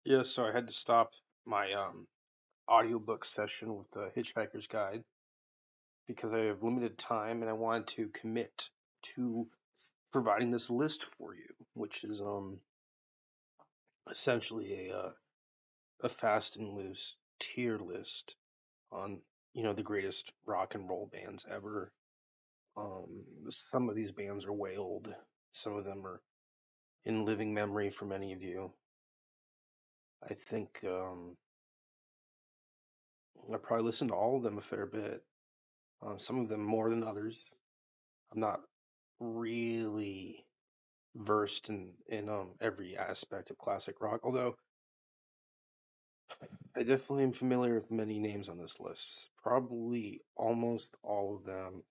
Yeah, so I had to stop my audiobook session with the Hitchhiker's Guide because I have limited time and I wanted to commit to providing this list for you, which is essentially a fast and loose tier list on the greatest rock and roll bands ever. Some of these bands are way old. Some of them are in living memory for many of you. I think I probably listened to all of them a fair bit. Some of them more than others. I'm not really versed in every aspect of classic rock, although I definitely am familiar with many names on this list. Probably almost all of them,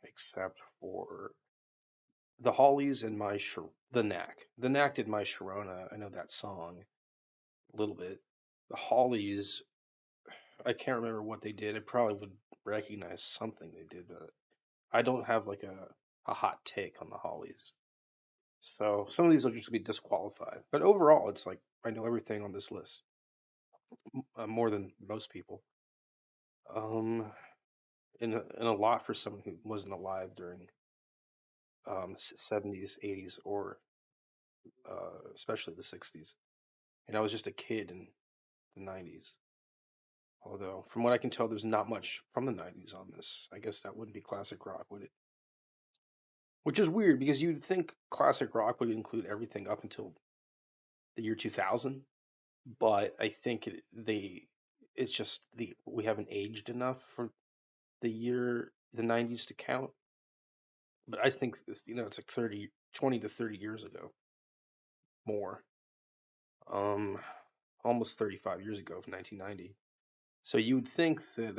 except for the Hollies and the Knack. The Knack did My Sharona. I know that song a little bit. The Hollies, I can't remember what they did. I probably would recognize something they did, but I don't have like a hot take on the Hollies. So some of these will just be disqualified. But overall, it's like I know everything on this list, more than most people. Um, and a lot for someone who wasn't alive during 70s, 80s, or especially the 60s. And I was just a kid in the 90s. Although, from what I can tell, there's not much from the 90s on this. I guess that wouldn't be classic rock, would it? Which is weird because you'd think classic rock would include everything up until the year 2000, but I think it's just we haven't aged enough for the 90s to count. But I think it's like 20 to 30 years ago, more, um, almost 35 years ago, of 1990. So you would think that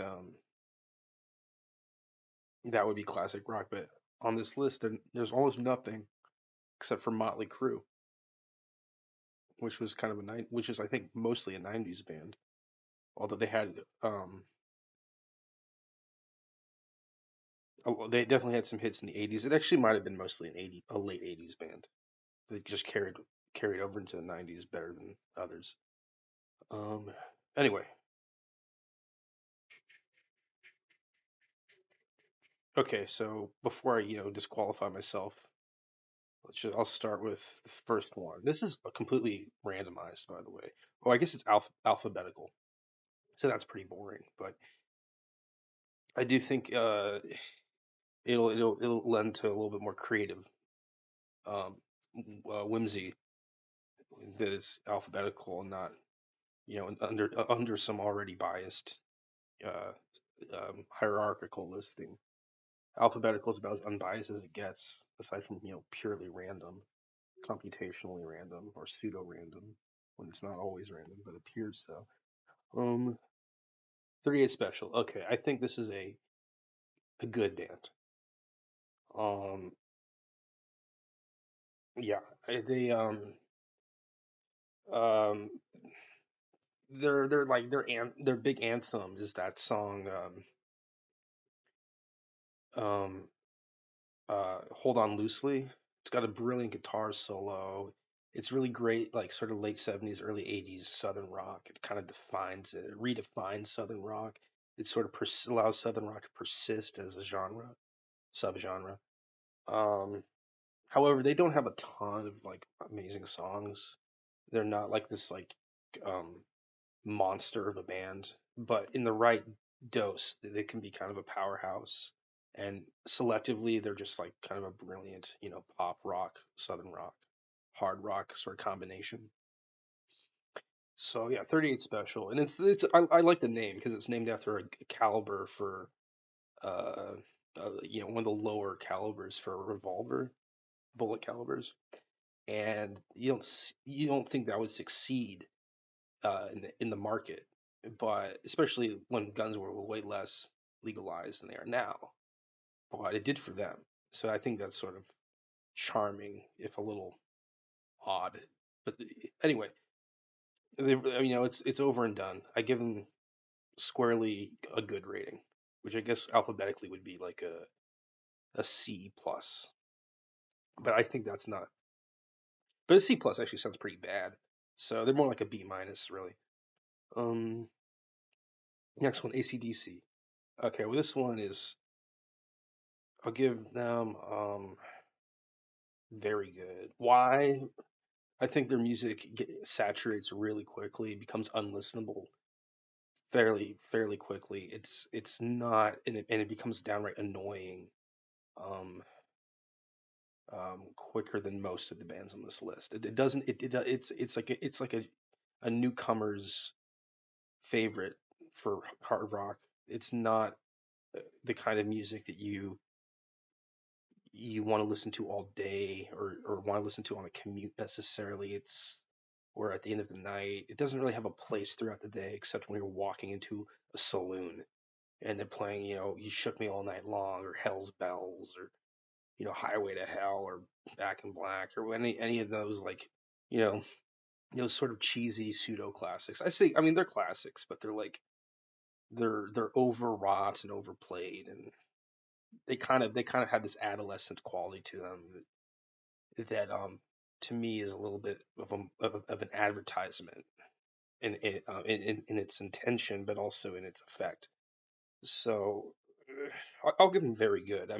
that would be classic rock, but on this list, there's almost nothing except for Motley Crue, which was kind of which is I think mostly a 90s band, although they had they definitely had some hits in the 80s. It actually might have been mostly a late 80s band that just carried over into the 90s better than others. Um, anyway, okay, so before I disqualify myself, I'll start with the first one. This is completely randomized, by the way. Oh, I guess it's alphabetical, so that's pretty boring. But I do think it'll lend to a little bit more creative um, whimsy that it's alphabetical and not under some already biased uh, hierarchical listing. Alphabetical is about as unbiased as it gets, aside from purely random, computationally random, or pseudo random when it's not always random but appears so. 38 Special. Okay, I think this is a good band. Um, yeah, um they're like their big anthem is that song um Hold On Loosely. It's got a brilliant guitar solo. It's really great, like sort of late 70s, early 80s Southern rock. It kind of defines it, redefines Southern rock. It sort of allows Southern rock to persist as a subgenre. Um, However, they don't have a ton of like amazing songs. They're not like this like um, monster of a band, but in the right dose, they can be kind of a powerhouse. And selectively, they're just like kind of a brilliant, pop rock, southern rock, hard rock sort of combination. So yeah, 38 Special, and I like the name because it's named after a caliber for uh, one of the lower calibers for a revolver, bullet calibers, and you don't think that would succeed in the market, but especially when guns were way less legalized than they are now. But it did for them, so I think that's sort of charming, if a little odd. But anyway, it's over and done. I give them squarely a good rating, which I guess alphabetically would be like a C plus. But I think that's not. But a C plus actually sounds pretty bad. So they're more like a B minus, really. Um, Next one, AC/DC. Okay, well this one is I'll give them very good. Why? I think their music saturates really quickly, becomes unlistenable fairly quickly. It's not, and it becomes downright annoying um, quicker than most of the bands on this list. It doesn't it's like a newcomer's favorite for hard rock. It's not the kind of music that you want to listen to all day or want to listen to on a commute necessarily. It's or at the end of the night. It doesn't really have a place throughout the day except when you're walking into a saloon and they're playing, You Shook Me All Night Long or Hell's Bells or, Highway to Hell or Back in Black or any of those like, you know, those sort of cheesy pseudo classics. I mean they're classics, but they're overwrought and overplayed and they kind of have this adolescent quality to them that to me is a little bit of an advertisement in its intention, but also in its effect. So I'll give them very good. I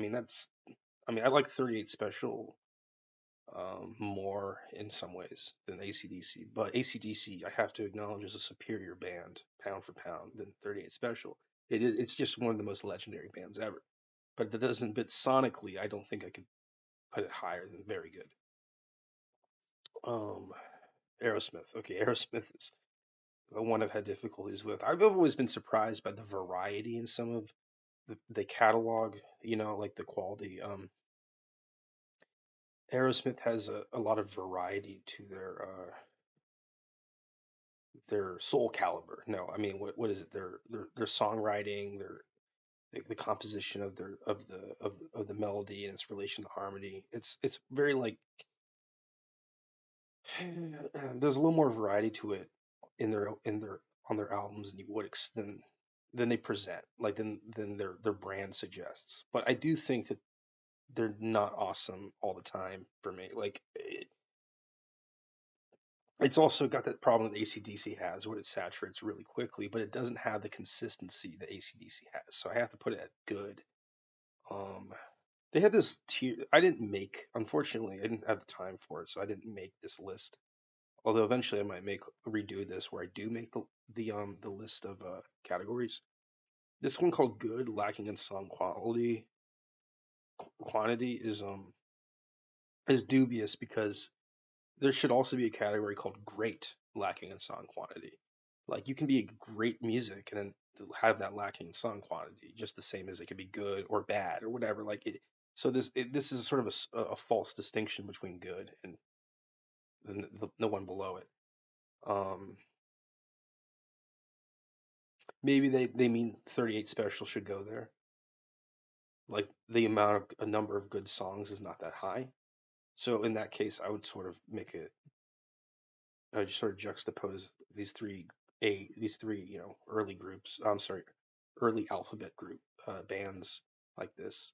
like 38 Special more in some ways than AC/DC, but AC/DC I have to acknowledge is a superior band, pound for pound, than 38 Special. It's just one of the most legendary bands ever. But that doesn't. But sonically, I don't think I could put it higher than very good. Um, Aerosmith. Okay, Aerosmith is the one I've had difficulties with. I've always been surprised by the variety in some of the catalog, like the quality. Aerosmith has a lot of variety to their soul caliber. No, I mean what is it? Their songwriting, the composition of the melody and its relation to harmony. It's very like there's a little more variety to it in their on their albums than you would than they present, like than their brand suggests. But I do think that they're not awesome all the time for me. Like it's also got that problem that AC/DC has, where it saturates really quickly, but it doesn't have the consistency that AC/DC has. So I have to put it at good. Um, they had this tier. Unfortunately, I didn't have the time for it, so I didn't make this list. Although eventually I might make redo this where I do make the list of categories. This one called good, lacking in song quantity is dubious because there should also be a category called great, lacking in song quantity. Like you can be great music and then have that lacking in song quantity, just the same as it could be good or bad or whatever. Like it. So this is sort of a false distinction between good and the one below it. Um, Maybe they mean 38 Special should go there. Like the amount of a number of good songs is not that high. So in that case, I would sort of I would just sort of juxtapose these three, early groups. I'm sorry, early alphabet group bands like this.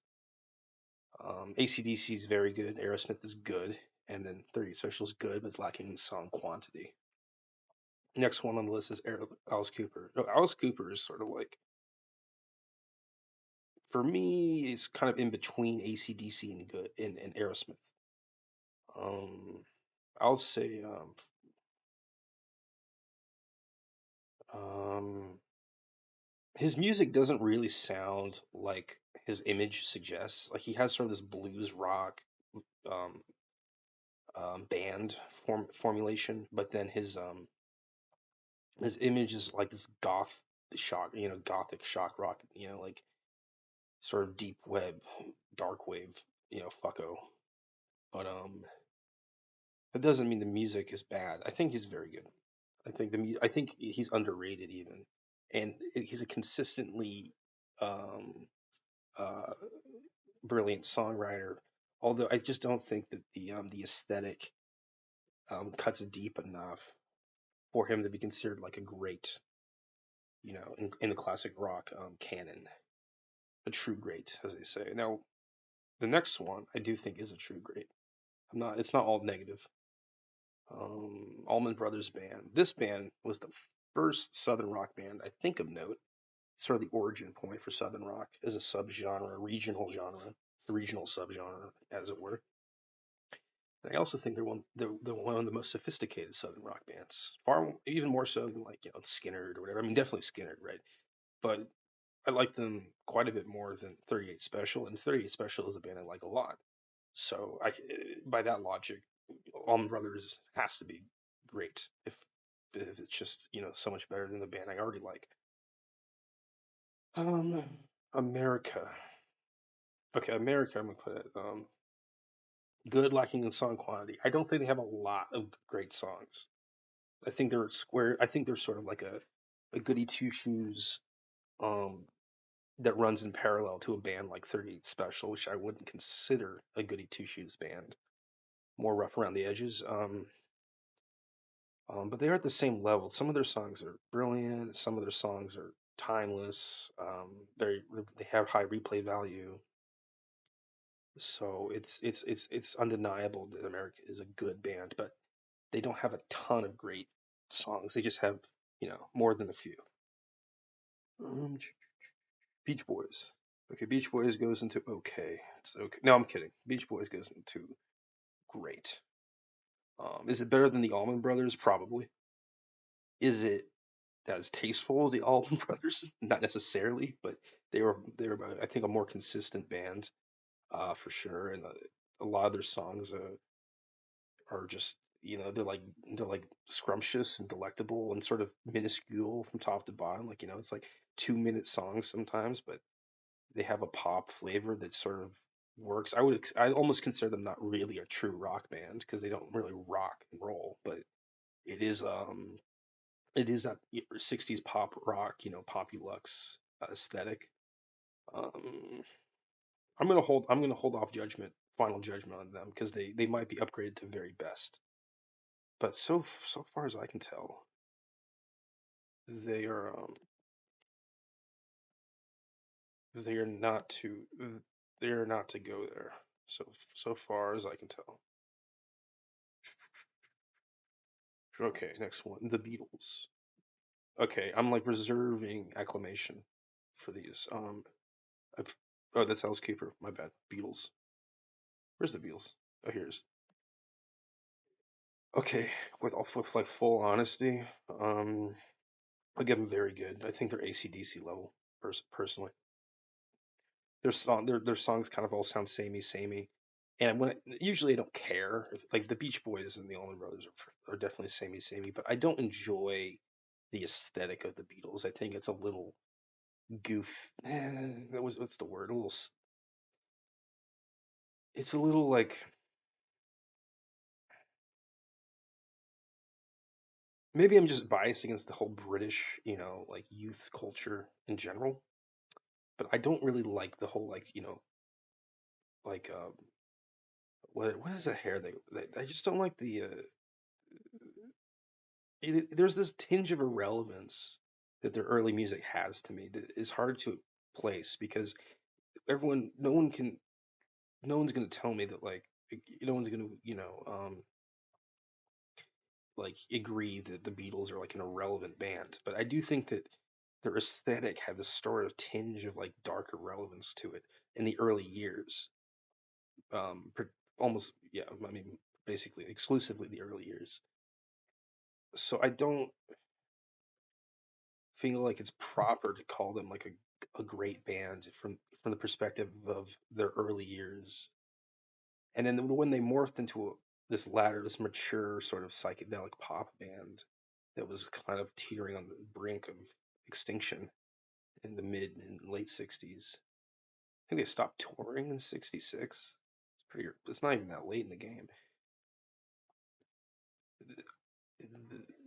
AC/DC is very good. Aerosmith is good, and then 38 Special is good, but it's lacking in song quantity. Next one on the list is Alice Cooper. No, Alice Cooper is sort of like for me, it's kind of in between AC/DC and good and Aerosmith. Um, I'll say um, his music doesn't really sound like his image suggests. Like he has sort of this blues rock um, band formulation, but then his image is like this gothic shock rock, like sort of deep web, dark wave, fucko. But that doesn't mean the music is bad. I think he's very good. I think he's underrated even, and he's a consistently um, uh, brilliant songwriter. Although I just don't think that the aesthetic cuts deep enough for him to be considered like a great, in the classic rock canon, a true great, as they say. Now, the next one I do think is a true great. I'm not. It's not all negative. Allman Brothers Band. This band was the first Southern rock band, I think, of note. Sort of the origin point for Southern rock as a subgenre, regional genre, a regional subgenre, as it were. And I also think they're one of the most sophisticated Southern rock bands, far even more so than like Skinner or whatever. I mean, definitely Skinner, right? But I like them quite a bit more than 38 Special, and 38 Special is a band I like a lot. So by that logic, Allman Brothers has to be great if it's just so much better than the band I already like. Um, America. Okay, America. I'm gonna put it good, lacking in song quantity. I don't think they have a lot of great songs. I think they're square. I think they're sort of like a goody two shoes um that runs in parallel to a band like 38 Special, which I wouldn't consider a goody two shoes band. More rough around the edges. But they are at the same level. Some of their songs are brilliant. Some of their songs are timeless. Very they have high replay value. So it's undeniable that America is a good band, but they don't have a ton of great songs. They just have more than a few. Um, Beach Boys. Okay, Beach Boys goes into okay. It's okay. No, I'm kidding. Beach Boys goes into great. Is it better than the Allman Brothers? Probably. Is it as tasteful as the Allman Brothers? Not necessarily, but they were I think a more consistent band, for sure. And a lot of their songs are just they're like scrumptious and delectable and sort of minuscule from top to bottom. Like it's like 2 minute songs sometimes, but they have a pop flavor that sort of works. I almost consider them not really a true rock band because they don't really rock and roll, but it is um it is that 60s pop rock, poppy lux aesthetic. Um, I'm gonna hold off final judgment on them because they might be upgraded to very best. But so far as I can tell, they are they are not to they are not to go there. So far as I can tell. Okay, next one, the Beatles. Okay, I'm like reserving acclamation for these. I've, oh, that's Alice Cooper. My bad. Beatles. Where's the Beatles? Oh, here's. Okay, with like full honesty, I give them very good. I think they're AC/DC level. Personally, their songs kind of all sound samey. And usually I don't care if, like the Beach Boys and the Allman Brothers are definitely samey, but I don't enjoy the aesthetic of the Beatles. I think it's a little goof. What's the word? It's a little like maybe I'm just biased against the whole British, like youth culture in general. But I don't really like the whole like like what is the hair I just don't like there's this tinge of irrelevance that their early music has to me that is hard to place because everyone no one's gonna tell me that no one's gonna like agree that the Beatles are like an irrelevant band, but I do think that their aesthetic had this sort of tinge of like darker relevance to it in the early years. Almost, yeah, I mean, basically exclusively the early years. So I don't feel like it's proper to call them like a great band from the perspective of their early years. And then when they morphed into this mature sort of psychedelic pop band that was kind of teetering on the brink of extinction in the mid and late 60s. I think they stopped touring in 66. It's not even that late in the game.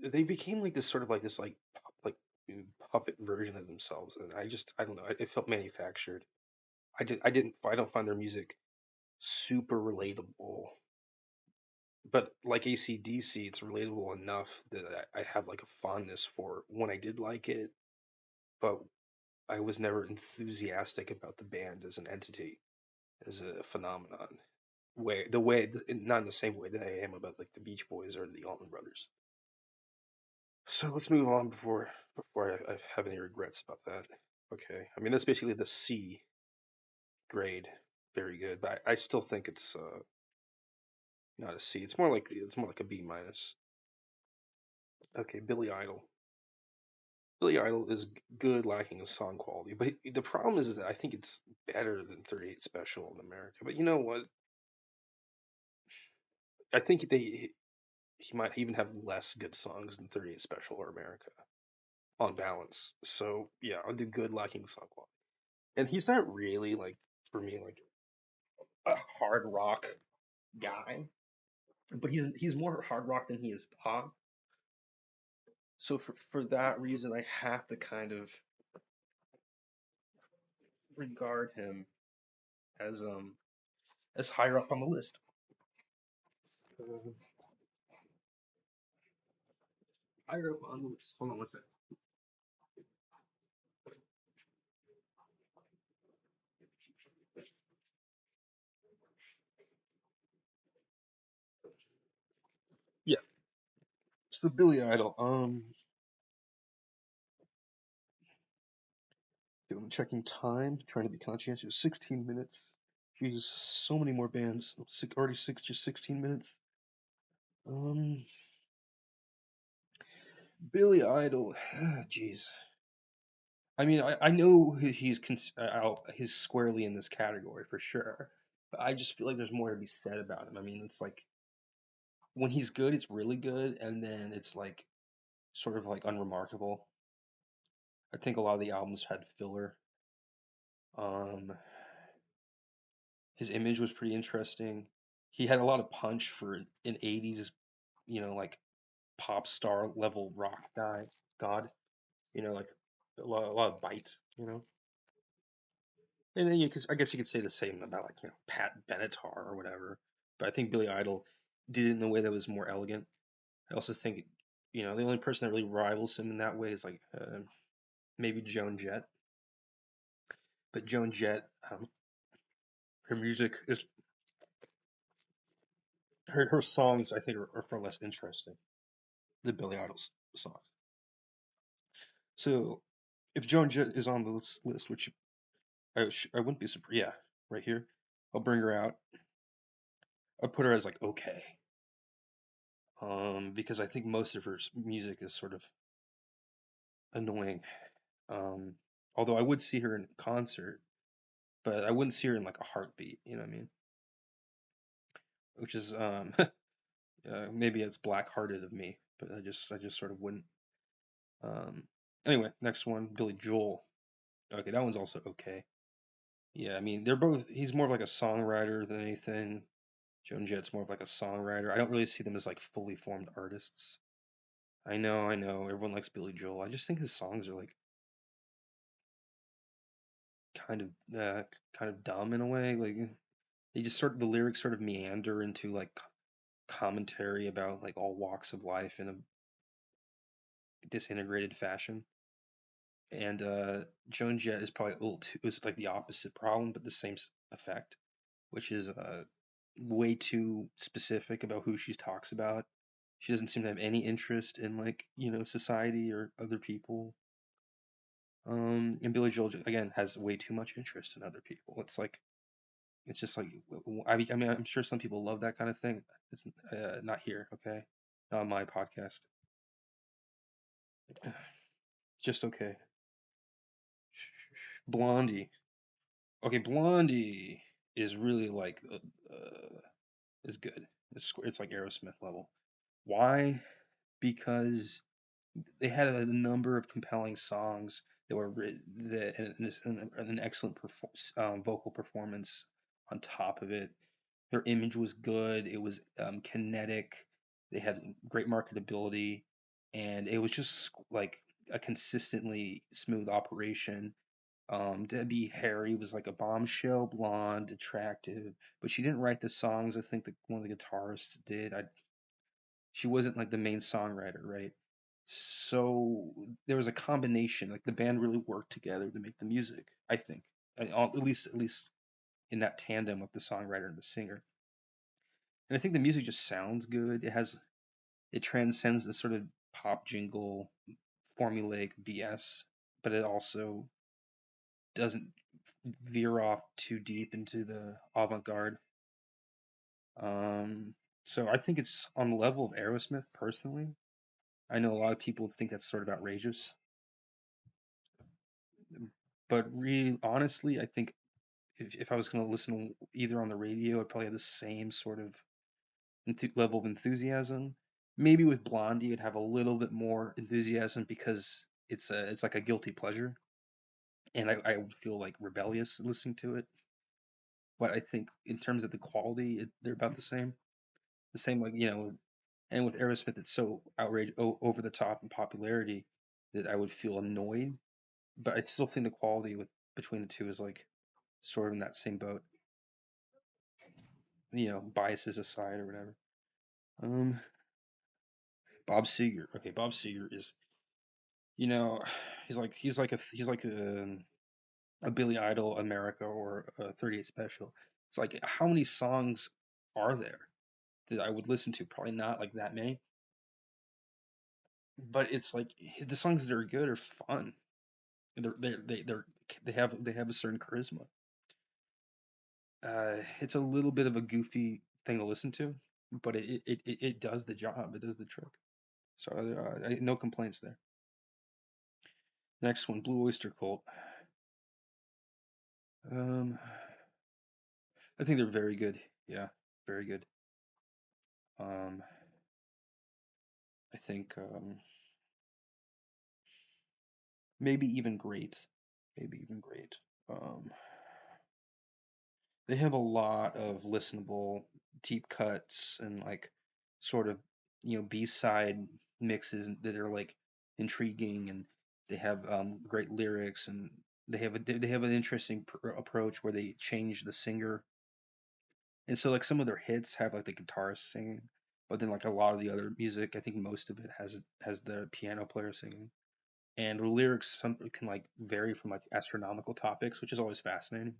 They became like this sort of like this like puppet version of themselves, and I don't know. It felt manufactured. I don't find their music super relatable, but like AC/DC, it's relatable enough that I have like a fondness for when I did like it, but I was never enthusiastic about the band as an entity, as a phenomenon. not in the same way that I am about like the Beach Boys or the Allman Brothers. So let's move on before I have any regrets about that. Okay, I mean that's basically the C grade, very good, but I still think it's not a C. It's more like a B minus. Okay, Billy Idol. Billy Idol is good, lacking in song quality, but the problem is that I think it's better than 38 Special in America. But you know what? I think he might even have less good songs than 38 Special or America on balance. So yeah, I'll do good, lacking song quality. And he's not really like for me like a hard rock guy, but he's more hard rock than he is pop. So for that reason, I have to kind of regard him as um as higher up on the list. Uh, Higher up on the list. Hold on one second. Yeah. So Billy Idol. I'm checking time, trying to be conscientious. 16 minutes. Jesus, so many more bands. Already just 16 minutes. Um, Billy Idol. Jeez. I mean, I know he's squarely in this category for sure, but I just feel like there's more to be said about him. I mean, it's like when he's good, it's really good, and then it's like sort of like unremarkable. I think a lot of the albums had filler. Um, his image was pretty interesting. He had a lot of punch for an '80s, like pop star level rock guy, god. Like a lot of bite. And then I guess you could say the same about like Pat Benatar or whatever. But I think Billy Idol did it in a way that was more elegant. I also think the only person that really rivals him in that way is like maybe Joan Jett. But Joan Jett, her music is her songs I think are far less interesting than Billy Idol's songs. So if Joan Jett is on the list, which I wouldn't be surprised. Yeah, right here, I'll bring her out. I'll put her as like okay. Because I think most of her music is sort of annoying. Um, Although I would see her in concert, but I wouldn't see her in like a heartbeat. You know what I mean? Which is maybe it's black-hearted of me, but I just sort of wouldn't. Um, anyway, next one, Billy Joel. Okay, that one's also okay. Yeah, I mean they're both. He's more of like a songwriter than anything. Joan Jett's more of like a songwriter. I don't really see them as like fully formed artists. I know. Everyone likes Billy Joel. I just think his songs are like kind of kind of dumb in a way. Like they just the lyrics sort of meander into like commentary about like all walks of life in a disintegrated fashion. And Joan Jett is probably a little too. It's like the opposite problem, but the same effect, which is way too specific about who she talks about. She doesn't seem to have any interest in like society or other people. And Billy Joel again has way too much interest in other people. It's just like I mean I'm sure some people love that kind of thing. It's not here, okay? Not on my podcast. Just okay. Blondie. Okay, Blondie is really like is good. It's like Aerosmith level. Why? Because they had a number of compelling songs that were written and an excellent vocal performance on top of it. Their image was good. It was kinetic. They had great marketability, and it was just like a consistently smooth operation. Debbie Harry was like a bombshell blonde, attractive, but she didn't write the songs. I think that one of the guitarists did. She wasn't like the main songwriter, right? So there was a combination. Like the band really worked together to make the music. I think, at least in that tandem of the songwriter and the singer. And I think the music just sounds good. It transcends the sort of pop jingle formulaic BS, but it also doesn't veer off too deep into the avant-garde. Um, so I think it's on the level of Aerosmith personally. I know a lot of people think that's sort of outrageous, but really, honestly, I think if I was going to listen either on the radio, I'd probably have the same sort of level of enthusiasm. Maybe with Blondie, I'd have a little bit more enthusiasm because it's like a guilty pleasure, and I would feel like rebellious listening to it. But I think in terms of the quality, they're about the same. The same, like, and with Aerosmith, it's so outrageous, over the top in popularity that I would feel annoyed. But I still think the quality with between the two is like sort of in that same boat. Biases aside or whatever. Um, Bob Seger. Okay, Bob Seger is, you know, he's like a Billy Idol America or a 38 Special. It's like how many songs are there that I would listen to? Probably not like that many. But it's like the songs that are good are fun. They have a certain charisma. It's a little bit of a goofy thing to listen to, but it does the job. It does the trick. So no complaints there. Next one, Blue Oyster Cult. Um, I think they're very good. Yeah, very good. Um, I think maybe even great. Maybe even great. Um, they have a lot of listenable deep cuts and like sort of B-side mixes that are like intriguing, and they have great lyrics, and they have an interesting approach where they change the singer. And so like some of their hits have like the guitarist singing, but then like a lot of the other music, I think most of it has the piano player singing. And the lyrics can like vary from like astronomical topics, which is always fascinating.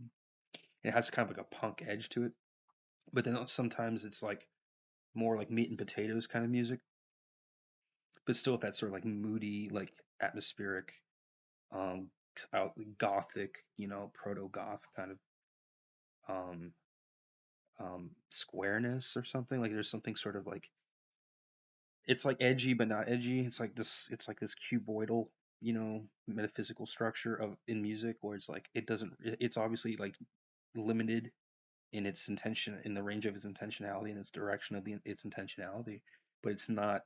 It has kind of like a punk edge to it, but then sometimes it's like more like meat and potatoes kind of music, but still with that sort of like moody, like atmospheric, um, out gothic, proto goth kind of um squareness or something. Like there's something sort of like it's like edgy but not edgy. It's like this cuboidal, metaphysical structure of in music where it's like it's obviously like limited in its intention, in the range of its intentionality and its direction of its intentionality, but it's not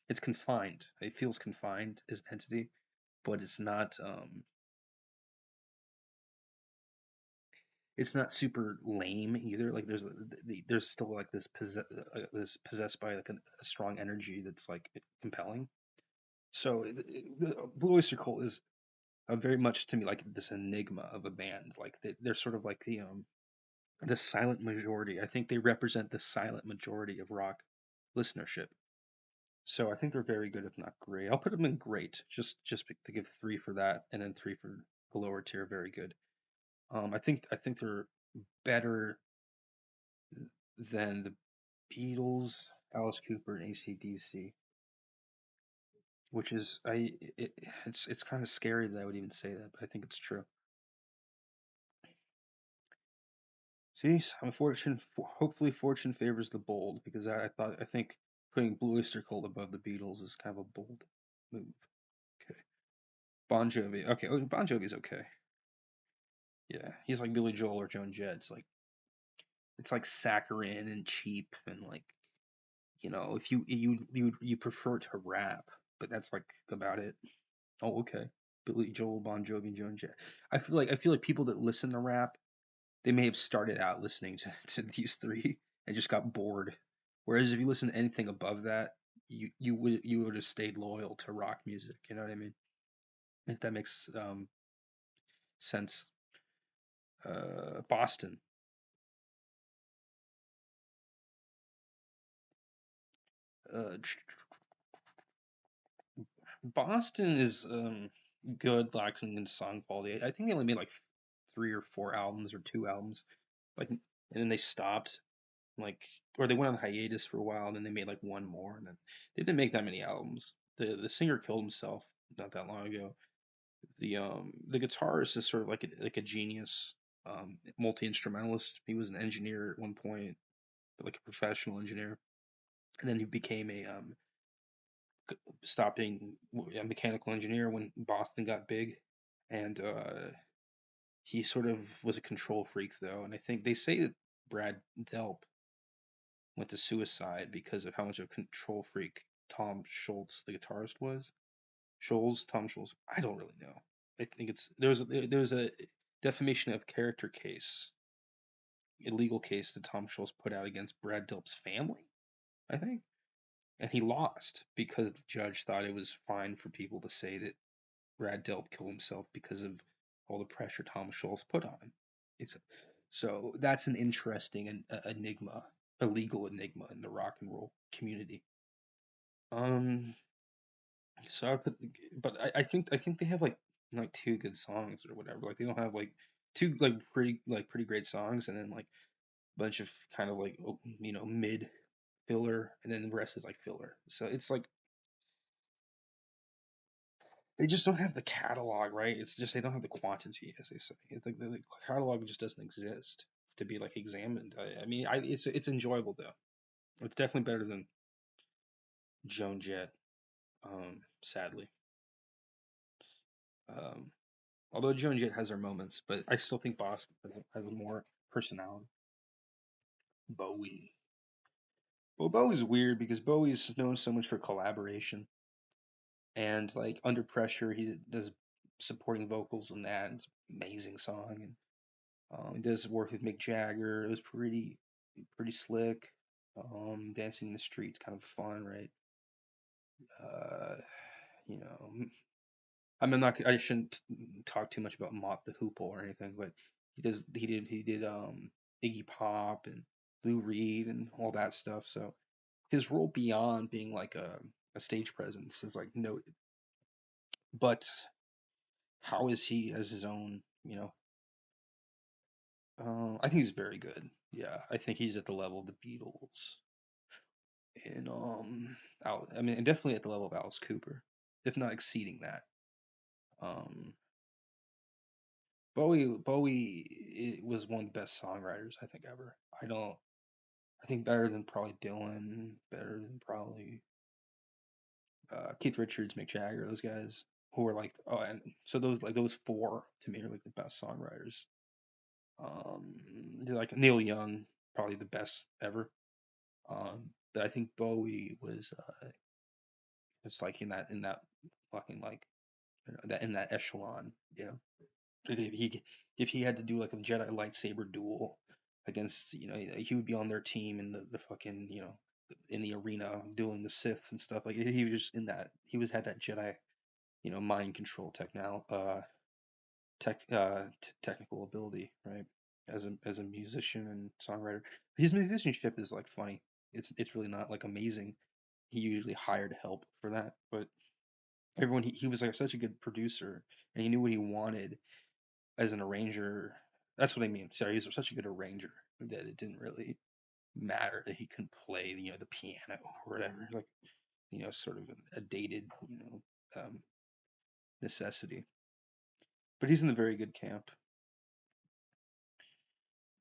it's confined. It feels confined as an entity, but it's not super lame either. Like there's still like this possessed by like a strong energy that's like compelling. So the Blue Oyster Cult is very much to me like this enigma of a band. Like they're sort of like the silent majority. I think they represent the silent majority of rock listenership. So I think they're very good, if not great. I'll put them in great, just to give three for that, and then three for the lower tier, very good. I think they're better than the Beatles, Alice Cooper, and AC/DC, which is it's kind of scary that I would even say that, but I think it's true. See, hopefully fortune favors the bold, because I think putting Blue Oyster Cult above the Beatles is kind of a bold move. Okay, Bon Jovi. Okay, Bon Jovi's okay. Yeah, he's like Billy Joel or Joan Jett. It's like saccharine and cheap, and like, if you prefer to rap, but that's like about it. Oh, okay. Billy Joel, Bon Jovi, and Joan Jett. I feel like people that listen to rap, they may have started out listening to these three and just got bored. Whereas if you listen to anything above that, you would have stayed loyal to rock music. You know what I mean? If that makes sense. Boston. Uh, Boston is good, lacking in song quality. I think they only made like three or four albums or two albums, like, and then they stopped. like, or they went on hiatus for a while, and then they made like one more, and then they didn't make that many albums. The singer killed himself not that long ago. The guitarist is sort of like a genius, multi instrumentalist. He was an engineer at one point, but like a professional engineer, and then he became stopped being a mechanical engineer when Boston got big, and he sort of was a control freak though, and I think they say that Brad Delp went to suicide because of how much of a control freak Tom Schultz, the guitarist, was. Tom Scholes. I don't really know. I think there's a defamation of character case, illegal case that Tom Scholes put out against Brad Delp's family, I think, and he lost because the judge thought it was fine for people to say that Brad Delp killed himself because of all the pressure Tom Scholes put on him. It's, so that's an interesting enigma, a legal enigma in the rock and roll community. Um, So I put, but I think they have like two good songs or whatever. Like they don't have like two pretty great songs, and then like a bunch of kind of like mid filler, and then the rest is like filler. So it's like they just don't have the catalog, right? It's just they don't have the quantity, as they say. It's like the catalog just doesn't exist to be like examined. I mean, it's enjoyable though. It's definitely better than Joan Jett. Sadly. Um, Although Joan Jett has her moments, but I still think Boss has more personality. Bowie. Well, Bowie's weird because Bowie's known so much for collaboration and like Under Pressure, he does supporting vocals in that. It's an amazing song, and he does work with Mick Jagger. It was pretty slick. Dancing in the Streets, kind of fun, right? Uh, you know, I'm not. I shouldn't talk too much about Mott the Hoople or anything, but he did Iggy Pop and Lou Reed and all that stuff. So his role beyond being like a stage presence is like noted. But how is he as his own? I think he's very good. Yeah, I think he's at the level of the Beatles and I mean, and definitely at the level of Alice Cooper, if not exceeding that. Um, Bowie was one of the best songwriters I think ever. I think better than probably Dylan, better than probably Keith Richards, Mick Jagger, those guys who were like and so those four to me are like the best songwriters. They're like Neil Young, probably the best ever. But I think Bowie was like in that fucking like that in that echelon, you know. If he had to do like a Jedi lightsaber duel against, he would be on their team in the fucking, in the arena dueling the Sith and stuff. Like he was just in that. Had that Jedi, mind control technical ability, right? As a musician and songwriter, his musicianship is like funny. It's really not like amazing. He usually hired help for that, but everyone he was like such a good producer, and he knew what he wanted as an arranger. That's what I mean. Sorry, he was such a good arranger that it didn't really matter that he couldn't play, the piano or whatever. Like, sort of a dated, necessity. But he's in the very good camp.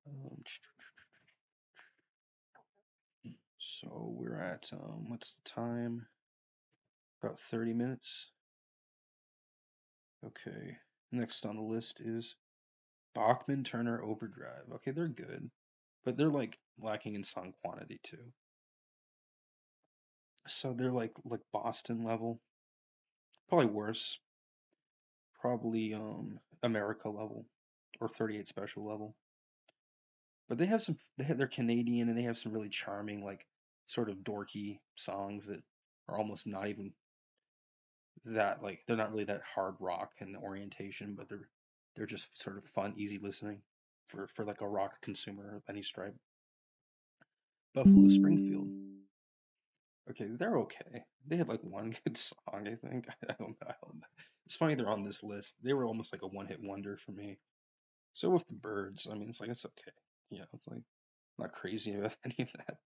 Um, so we're at what's the time? About 30 minutes. Okay. Next on the list is Bachman Turner Overdrive. Okay, they're good, but they're like lacking in song quantity too. So they're like Boston level, probably worse. Probably America level or 38 Special level. But they're Canadian, and they have some really charming, like sort of dorky songs that are almost not even that, like they're not really that hard rock in the orientation, but they're just sort of fun, easy listening for like a rock consumer of any stripe. Buffalo Springfield. Okay, they're okay. They had like one good song, I think. I don't know. It's funny they're on this list. They were almost like a one-hit wonder for me. So with the Birds, I mean, it's like it's okay. It's like not crazy about any of that.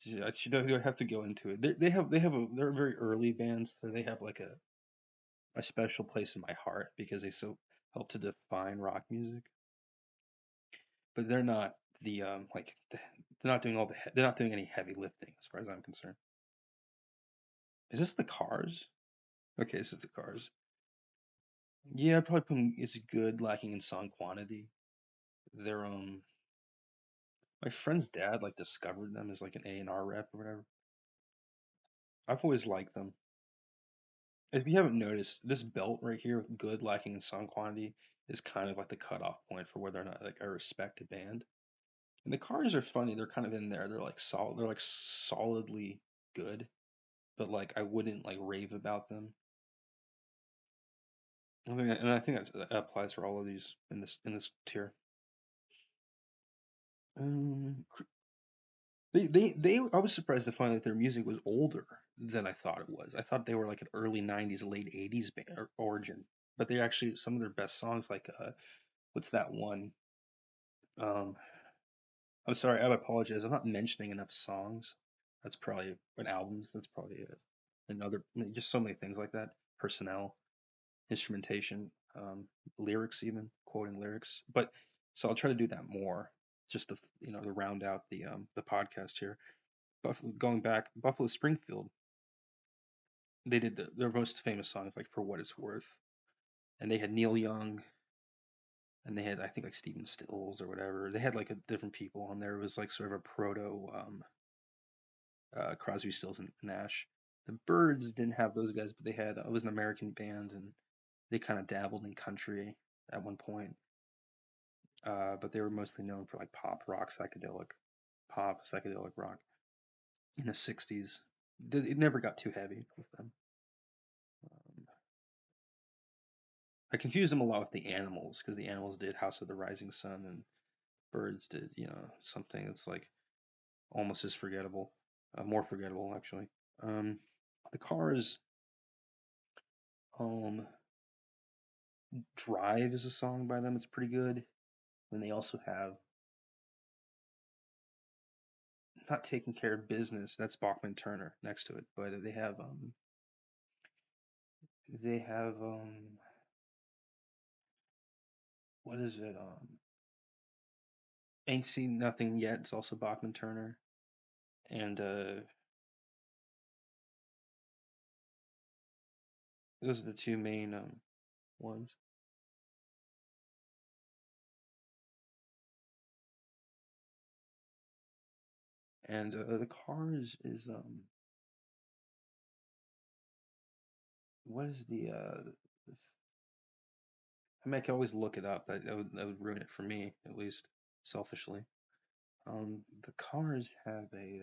Yeah, I should have to go into it. They're a very early band, so they have like a special place in my heart because they so help to define rock music. But they're not they're not doing they're not doing any heavy lifting as far as I'm concerned. Is this the Cars? Okay, this is the Cars. Yeah, I'd probably put 'em- it's good, lacking in song quantity. They're my friend's dad like discovered them as like an A&R rep or whatever. I've always liked them. If you haven't noticed, this belt right here, good, lacking in song quantity, is kind of like the cutoff point for whether or not like I respect a band. And the Cars are funny. They're kind of in there. They're like solid. They're like solidly good, but like I wouldn't like rave about them. And I think that applies for all of these in this tier. Um, they I was surprised to find that their music was older than I thought it was. I thought they were like an early '90s, late '80s band or origin, but they actually some of their best songs like what's that one? Um, I'm sorry, I apologize. I'm not mentioning enough songs. That's probably an albums. That's probably another just so many things like that. Personnel, instrumentation, lyrics, even quoting lyrics. But so I'll try to do that more, just to to round out the podcast here. Buffalo, going back, Buffalo Springfield, they did their most famous songs like "For What It's Worth," and they had Neil Young, and they had I think like Stephen Stills or whatever. They had like different people on there. It was like sort of a proto Crosby, Stills, and Nash. The Byrds didn't have those guys, but they had it was an American band, and they kind of dabbled in country at one point. But they were mostly known for like psychedelic rock in the '60s. It never got too heavy with them. Um, I confused them a lot with the Animals because the Animals did House of the Rising Sun and Byrds did something that's like almost as forgettable, more forgettable actually. Um, the Cars, um, Drive is a song by them. It's pretty good. And they also have not taking care of business. That's Bachman Turner next to it, but they have what is it? Ain't Seen Nothing Yet. It's also Bachman Turner, and those are the two main ones. And the Cars is what is the I mean, I can always look it up. That would ruin it for me, at least selfishly. The Cars have a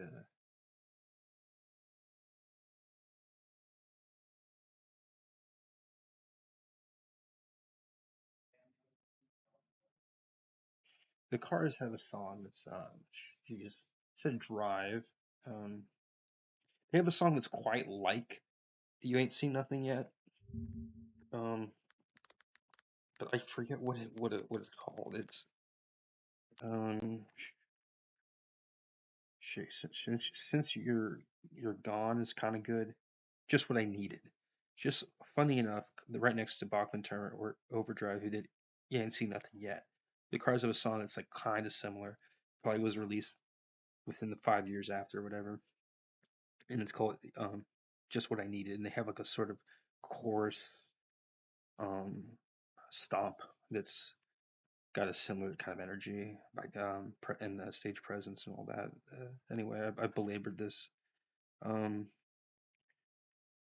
the Cars have a song that's geez, said Drive. Um, they have a song that's quite like You Ain't Seen Nothing Yet. Um, but I forget what it's called. It's um, since you're gone is kind of good. Just what I needed. Just funny enough, right next to Bachman Turner or Overdrive, who did You Ain't Seen Nothing Yet. The Cars have a song that's like kind of similar. Probably was released within the 5 years after, or whatever, and it's called Just What I Needed. And they have like a sort of chorus um stomp that's got a similar kind of energy, like and the stage presence and all that. Anyway, I belabored this. Um,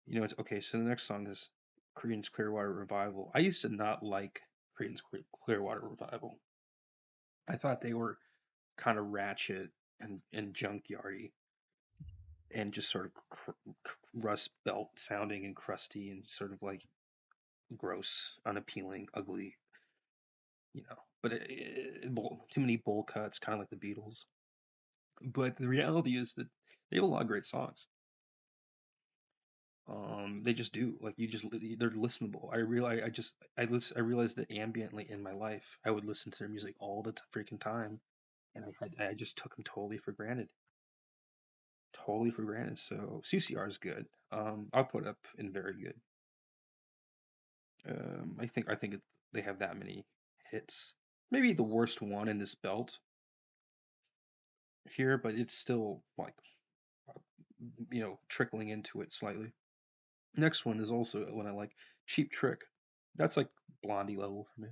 it's okay. So the next song is Creedence Clearwater Revival. I used to not like Creedence Clearwater Revival. I thought they were kind of ratchet and junkyardy and just sort of rust belt sounding and crusty and sort of like gross, unappealing, ugly, But too many bowl cuts, kind of like the Beatles. But the reality is that they have a lot of great songs. They just do. Like they're listenable. I realized that ambiently in my life, I would listen to their music all the freaking time. and I just took them totally for granted. So CCR is good. I'll put up in very good. I think they have that many hits. Maybe the worst one in this belt here, but it's still like uh, trickling into it slightly. Next one is also one I like, Cheap Trick. That's like Blondie level for me.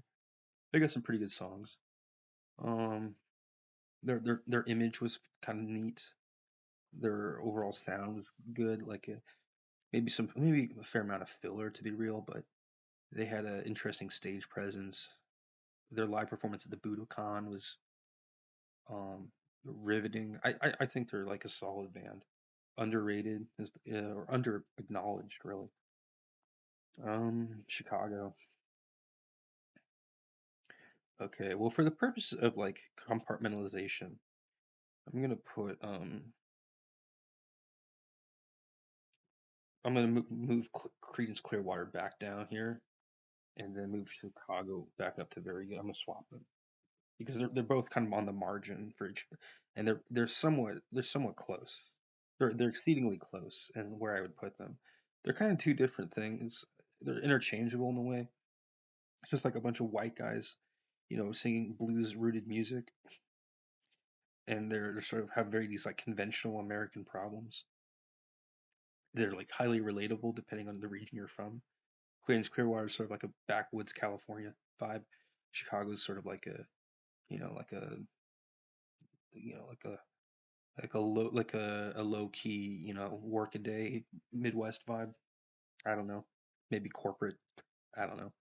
They got some pretty good songs. Um, their image was kind of neat. Their overall sound was good. Like maybe a fair amount of filler to be real, but they had an interesting stage presence. Their live performance at the Budokan was um riveting. I think they're like a solid band, underrated or under acknowledged really. Chicago. Okay, well, for the purpose of like compartmentalization, I'm gonna put I'm gonna move Creedence Clearwater back down here, and then move Chicago back up to very good. I'm gonna swap them because they're both kind of on the margin for each, and they're somewhat close. They're exceedingly close, and where I would put them, they're kind of two different things. They're interchangeable in a way. It's just like a bunch of white guys, singing blues rooted music, and they're sort of have very these like conventional American problems. They're like highly relatable depending on the region you're from. Creedence Clearwater is sort of like a backwoods California vibe. Chicago's sort of like a like a like a low key work a day Midwest vibe. I don't know, maybe corporate. I don't know.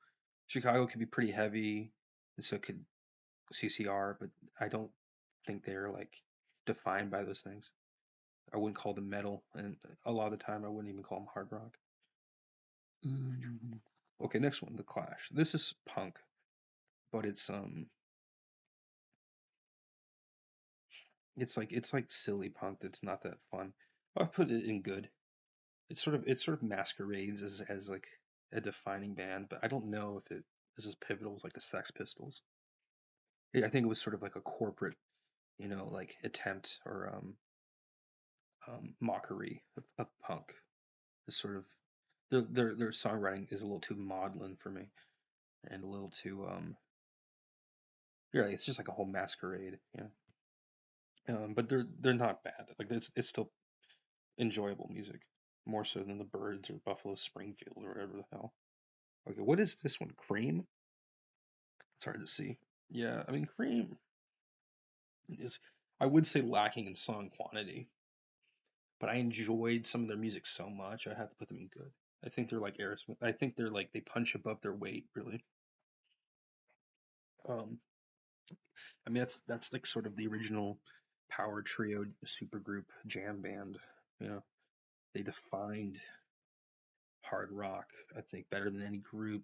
Chicago could be pretty heavy, and so could CCR, but I don't think they're like defined by those things. I wouldn't call them metal, and a lot of the time I wouldn't even call them hard rock. Okay, next one, The Clash. This is punk, but it's like silly punk that's not that fun. I'll put it in good. It sort of masquerades as like a defining band, but I don't know if it is as pivotal as like the Sex Pistols. I think it was sort of like a corporate, like attempt or mockery of punk. It's sort of their songwriting is a little too maudlin for me and a little too yeah, it's just like a whole masquerade, but they're not bad. Like it's still enjoyable music, more so than the Birds or Buffalo Springfield or whatever the hell. Okay, what is this one? Cream? It's hard to see. Yeah, I mean Cream is, I would say, lacking in song quantity, but I enjoyed some of their music so much I have to put them in good. I think they're like Aerosmith. I think they're like they punch above their weight, really. Um, I mean that's like sort of the original power trio supergroup jam band. You know, they defined hard rock, I think, better than any group.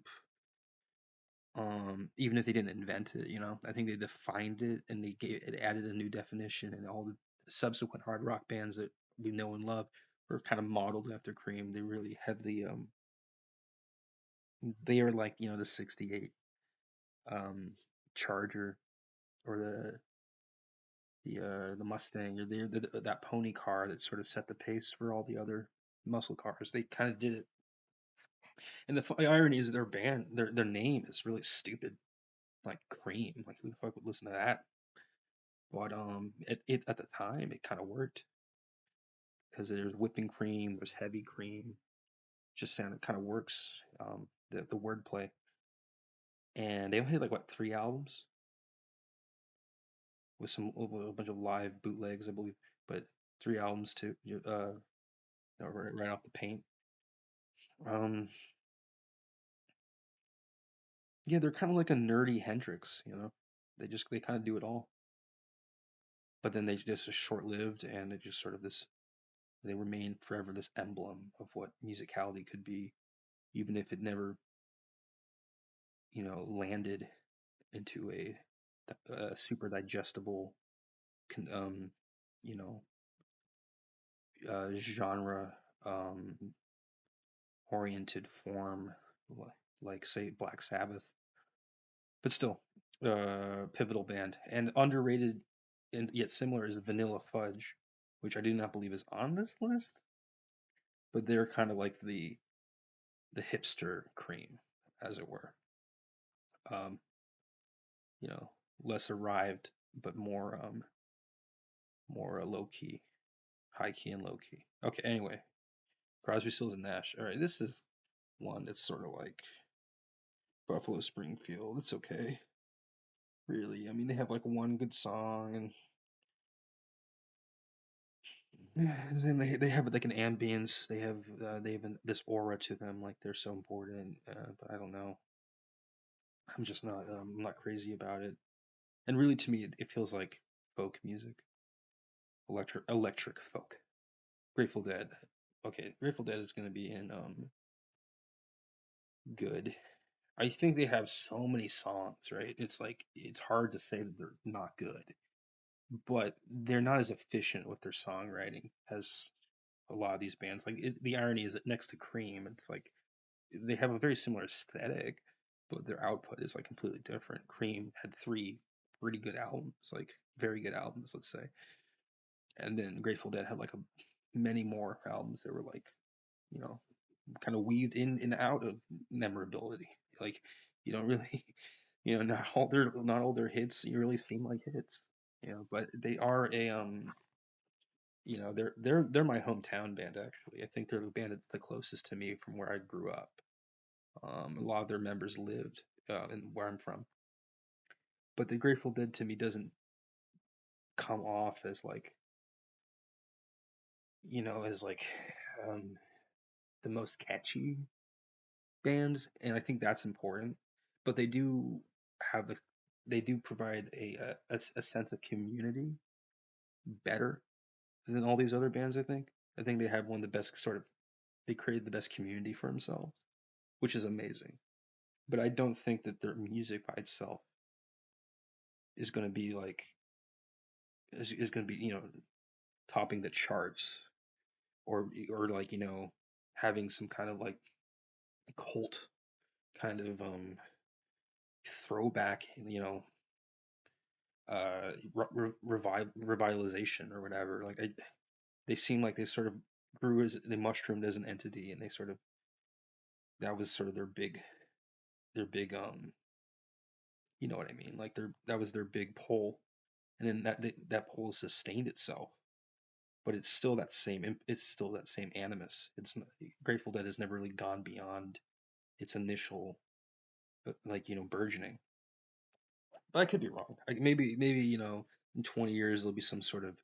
Even if they didn't invent it, I think they defined it and it added a new definition, and all the subsequent hard rock bands that we know and love were kind of modeled after Cream. They really had they are like the '68 um Charger or the Mustang or that pony car that sort of set the pace for all the other muscle cars. They kind of did it. And the funny irony is their band, their name is really stupid, like Cream. Like who the fuck would listen to that? But it at the time it kind of worked because there's whipping cream, there's heavy cream. Just sound it kind of works. The wordplay, and they only had like what 3 albums with a bunch of live bootlegs, I believe, but 3 albums to right off the paint. Um, yeah, they're kind of like a nerdy Hendrix. They kind of do it all, but then they just are short-lived, and it just sort of this. They remain forever this emblem of what musicality could be, even if it never, landed into a super digestible, you know, genre um, oriented form, like say Black Sabbath. But still, pivotal band and underrated. and yet similar is Vanilla Fudge, which I do not believe is on this list, but they're kind of like the hipster cream, as it were. Um, you know, less arrived, but more low key, high key and low key. Okay, anyway, Crosby, Stills and Nash. All right, this is one that's sort of like Buffalo Springfield. It's okay, really. I mean, they have like one good song, and then they have like an ambience. They have this aura to them, like they're so important. But I don't know. I'm just not I'm not crazy about it. And really, to me, it feels like folk music, electric folk. Grateful Dead. Okay, Grateful Dead is gonna be in good. I think they have so many songs, right? It's like it's hard to say that they're not good, but they're not as efficient with their songwriting as a lot of these bands. Like the irony is that next to Cream, it's like they have a very similar aesthetic, but their output is like completely different. Cream had three pretty good albums, like very good albums, let's say, and then Grateful Dead had like many more albums that were like, you know, kind of weaved in and out of memorability. Like you don't really, not all their hits you really seem like hits, but they are they're my hometown band actually. I think they're the band that's the closest to me from where I grew up. A lot of their members lived in where I'm from, but the Grateful Dead to me doesn't come off as like as like um, the most catchy bands, and I think that's important. But have the they do provide a sense of community better than all these other bands. I think they have one of the best they created the best community for themselves, which is amazing. But I don't think that their music by itself is going to be like is going to be topping the charts or like having some kind of like cult kind of throwback revitalization or whatever. Like they seem like they sort of they mushroomed as an entity, and they sort of that was sort of their big you know what I mean? Like that was their big pull, and then that pull sustained itself. But it's still that same animus. It's not, Grateful Dead has never really gone beyond its initial like burgeoning. But I could be wrong. Like maybe in 20 years there'll be some sort of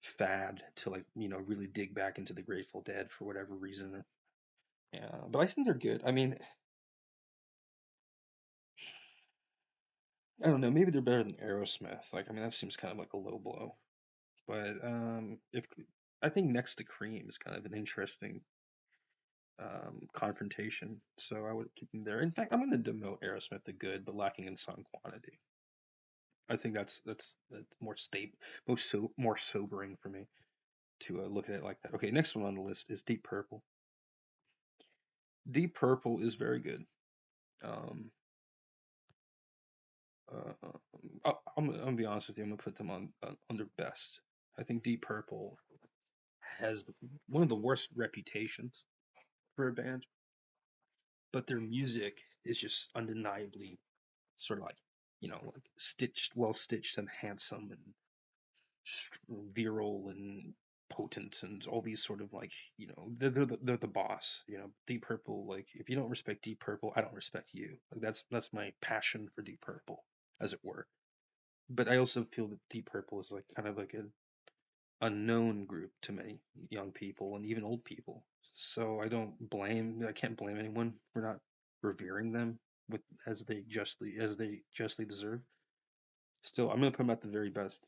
fad to like really dig back into the Grateful Dead for whatever reason. Yeah, but I think they're good. I mean, I don't know. Maybe they're better than Aerosmith. Like, I mean, that seems kind of like a low blow. But if I think Next to Cream is kind of an interesting confrontation, so I would keep them there. In fact, I'm going to demote Aerosmith to good, but lacking in song quantity. I think that's more stable, more sobering for me to look at it like that. Okay, next one on the list is Deep Purple. Deep Purple is very good. Um, I'm gonna be honest with you. I'm gonna put them on their best. I think Deep Purple has one of the worst reputations for a band, but their music is just undeniably sort of like like well stitched and handsome and virile and potent and all these sort of like they're the boss. Deep Purple, like if you don't respect Deep Purple, I don't respect you. Like that's my passion for Deep Purple, as it were. But I also feel that Deep Purple is like kind of like an unknown group to many young people and even old people. So I can't blame anyone for not revering them with as they justly deserve. Still, I'm gonna put them at the very best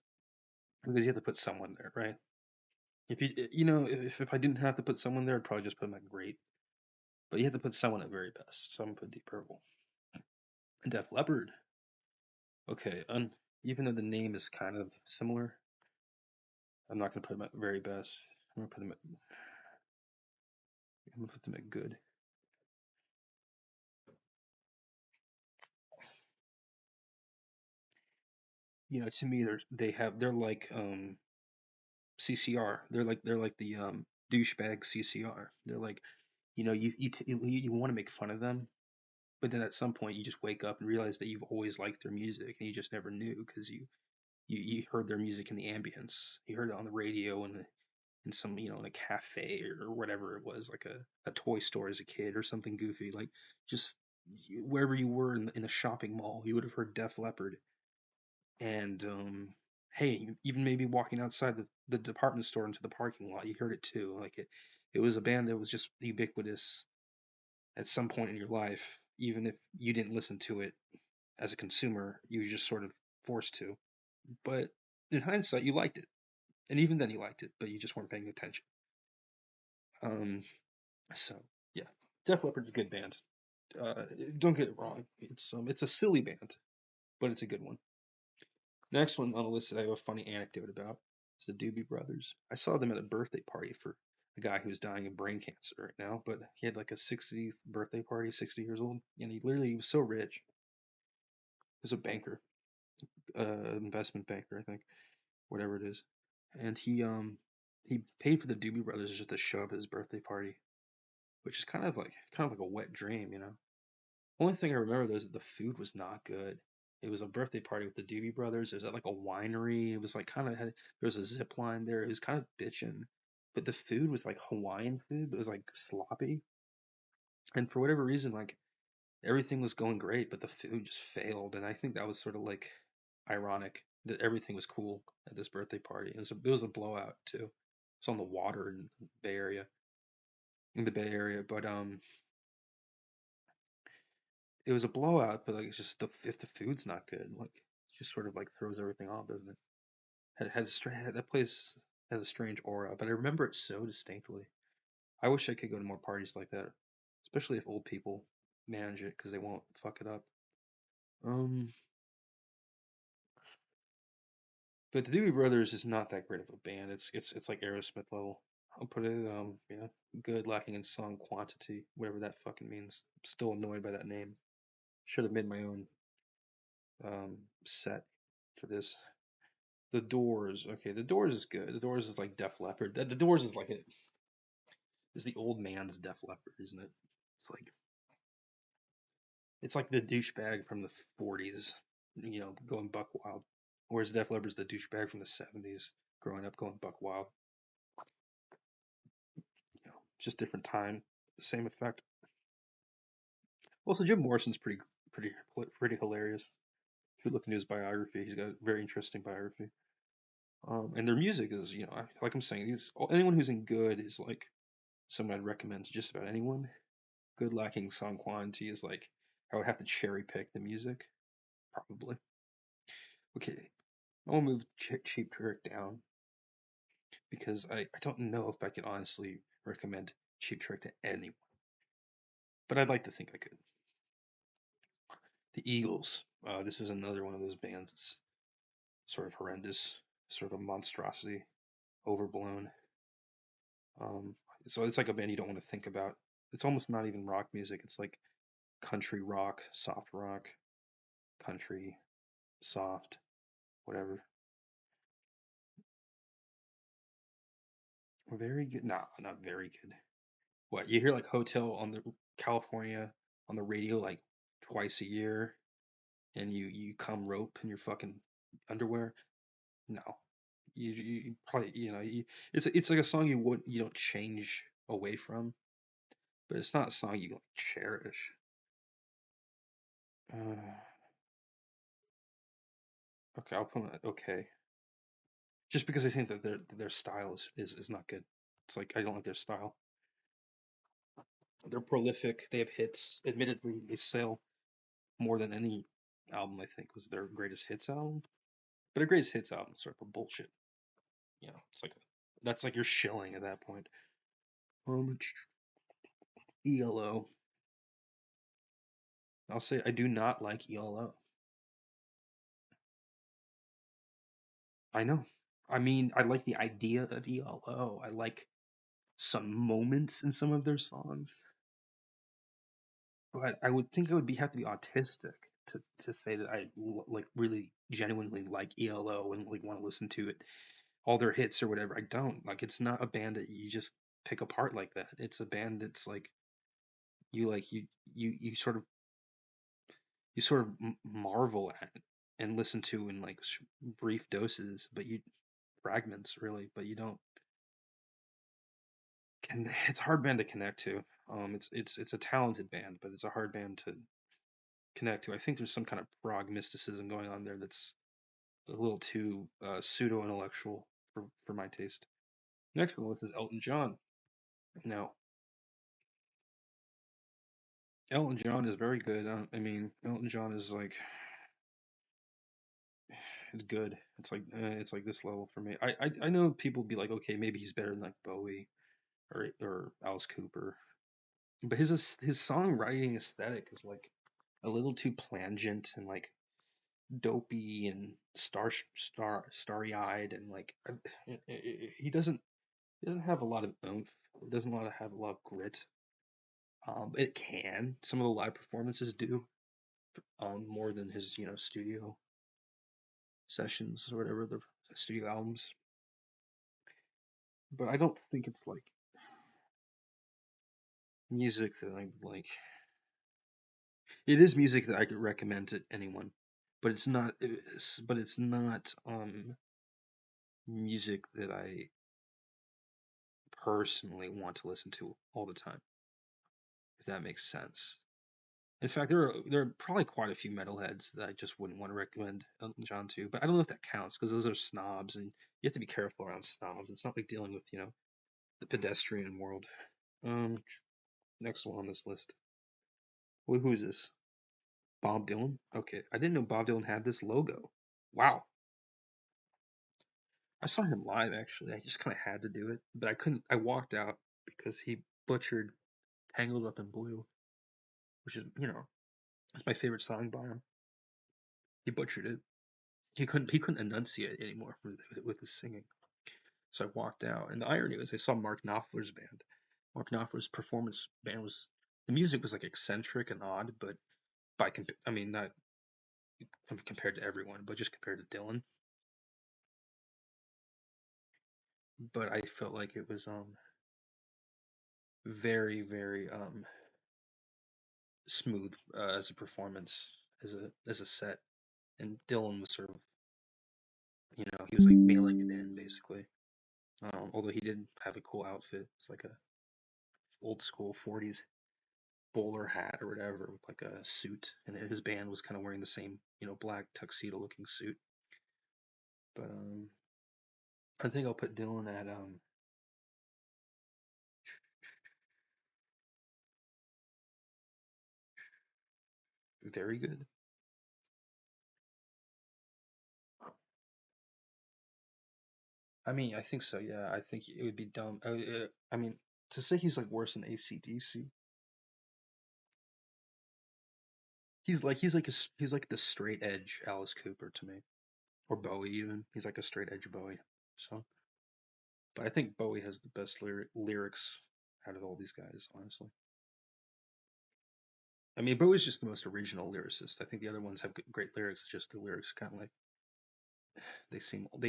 because you have to put someone there, right? If if I didn't have to put someone there, I'd probably just put them at great. But you have to put someone at very best. So I'm gonna put Deep Purple. Def Leppard. Okay, even though the name is kind of similar, I'm not gonna put them at very best. I'm gonna put them at good. to me they're like CCR. They're like the douchebag CCR. They're like, you want to make fun of them, but then at some point you just wake up and realize that you've always liked their music and you just never knew because you heard their music in the ambience. You heard it on the radio and in some, in a cafe or whatever it was, like a toy store as a kid or something goofy, like just wherever you were in a shopping mall, you would have heard Def Leppard. And hey, even maybe walking outside the department store into the parking lot, you heard it too. Like it was a band that was just ubiquitous at some point in your life, even if you didn't listen to it as a consumer, you were just sort of forced to. But in hindsight, you liked it, and even then you liked it, but you just weren't paying attention. Um, so yeah, Def Leppard's a good band. Don't get it wrong. It's a silly band, but it's a good one. Next one on the list that I have a funny anecdote about is the Doobie Brothers. I saw them at a birthday party for a guy who's dying of brain cancer right now, but he had like a 60th birthday party, 60 years old, and he was so rich. He was a banker, investment banker, I think, whatever it is, and he paid for the Doobie Brothers just to show up at his birthday party, which is kind of like a wet dream. Only thing I remember though is that the food was not good. It was a birthday party with the Doobie Brothers. It was at like a winery. It was like there was a zip line there. It was kind of bitchin', but the food was like Hawaiian food, but it was like sloppy. And for whatever reason, like everything was going great, but the food just failed. And I think that was sort of like ironic that everything was cool at this birthday party. It was a blowout too. It's on the water in Bay Area, in the Bay Area, but it was a blowout, but like it's just if the food's not good, like it just sort of like throws everything off, doesn't it? That place has a strange aura, but I remember it so distinctly. I wish I could go to more parties like that, especially if old people manage it because they won't fuck it up. Um, but the Doobie Brothers is not that great of a band. It's like Aerosmith level. I'll put it good, lacking in song quantity, whatever that fucking means. I'm still annoyed by that name. Should have made my own set for this. The Doors. Okay, The Doors is good. The Doors is like Def Leppard. The Doors is the old man's Def Leppard, isn't it? It's like the douchebag from the 40s, going buck wild. Whereas Def Leppard's the douchebag from the 70s, growing up going buck wild. Just different time, same effect. Also, Jim Morrison's pretty hilarious. If you look into his biography, he's got a very interesting biography. And their music is, like I'm saying, anyone who's in good is like someone I'd recommend to just about anyone. Good lacking song quantity is like I would have to cherry pick the music, probably. Okay, I will move Cheap Trick down because I don't know if I can honestly recommend Cheap Trick to anyone, but I'd like to think I could. The Eagles. This is another one of those bands that's sort of horrendous, sort of a monstrosity, overblown. Um, so it's like a band you don't want to think about. It's almost not even rock music. It's like country rock, soft rock, country, soft, whatever. Very good. No, not very good. What, you hear like Hotel on the California on the radio like twice a year, and you come rope in your fucking underwear? No, you probably it's like a song you don't change away from, but it's not a song you like cherish. Uh, okay, I'll put it okay, just because I think that their style is not good. It's like I don't like their style. They're prolific. They have hits. Admittedly, they sell more than any album. I think was their greatest hits album. But a greatest hits album is sort of bullshit. It's like that's like you're shilling at that point. Um, ELO. I'll say I do not like ELO. I know. I mean, I like the idea of ELO. I like some moments in some of their songs, but I would think I would have to be autistic to say that like really genuinely like ELO and like want to listen to it, all their hits or whatever. I don't. Like it's not a band that you just pick apart like that. It's a band that's like you sort of marvel at and listen to in like brief doses, but you fragments really, but you don't can it's a hard band to connect to. It's a talented band, but it's a hard band to connect to. I think there's some kind of prog mysticism going on there that's a little too pseudo intellectual for my taste. Next on the list is Elton John. Now, Elton John is very good. I mean, Elton John is like it's good. It's like this level for me. I know people be like, okay, maybe he's better than like Bowie or Alice Cooper, but his songwriting aesthetic is like a little too plangent and like dopey and starry eyed and like he doesn't have a lot of oomph. It doesn't have a lot of grit. It can. Some of the live performances do. More than his studio sessions or whatever the studio albums. But I don't think it's like music that I like. It is music that I could recommend to anyone, but it's not music that I personally want to listen to all the time. If that makes sense. In fact, there are probably quite a few metalheads that I just wouldn't want to recommend Elton John to, but I don't know if that counts because those are snobs, and you have to be careful around snobs. It's not like dealing with the pedestrian world. Um, Next one on this list. Who is this? Bob Dylan. Okay, I didn't know Bob Dylan had this logo. Wow, I saw him live actually. I just kind of had to do it, but I couldn't. I walked out because he butchered "Tangled Up in Blue," which is it's my favorite song by him. He butchered it. He couldn't enunciate anymore with his singing. So I walked out, and the irony was I saw Mark Knopfler's band. Mark Knopfler's performance band was the music was like eccentric and odd, but I mean not compared to everyone, but just compared to Dylan. But I felt like it was very smooth as a performance, as a set, and Dylan was sort of he was like mailing it in basically. Although he did have a cool outfit, it's like a old school 40s bowler hat or whatever with like a suit, and his band was kind of wearing the same, black tuxedo looking suit. But I think I'll put Dylan at very good. I mean, I think so. Yeah, I think it would be dumb. I mean, to say he's like worse than AC/DC, he's like the straight edge Alice Cooper to me, or Bowie even. He's like a straight edge Bowie. So, but I think Bowie has the best lyrics out of all these guys, honestly. I mean, Bowie's just the most original lyricist. I think the other ones have great lyrics. Just the lyrics kind of like they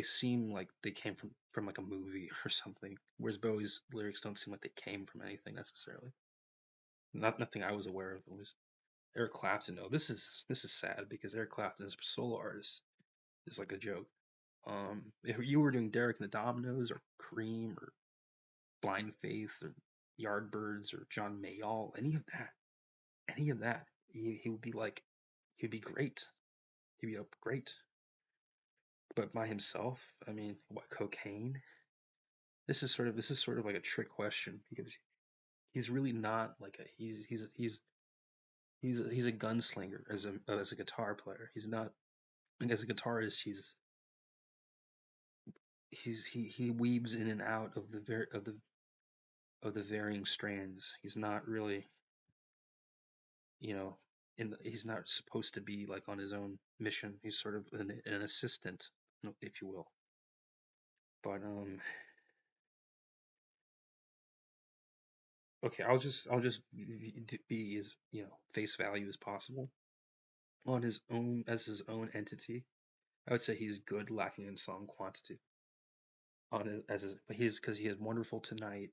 seem like they came from like a movie or something. Whereas Bowie's lyrics don't seem like they came from anything necessarily. Nothing I was aware of. It was Eric Clapton. Oh, this is sad because Eric Clapton as a solo artist is like a joke. If you were doing Derek and the Dominoes or Cream or Blind Faith or Yardbirds or John Mayall, any of that, he would be like, he'd be great. He'd be up great. But by himself, I mean, what cocaine? This is sort of like a trick question because he's really not like a he's a gunslinger as a guitar player. He's not like as a guitarist. He weaves in and out of the varying strands. He's not really you know he's not supposed to be like on his own mission. He's sort of an assistant, if you will. But okay, I'll just be as face value as possible. on his own as his own entity. I would say he's good, lacking in song quantity. On his, as his, but he's because he has Wonderful Tonight.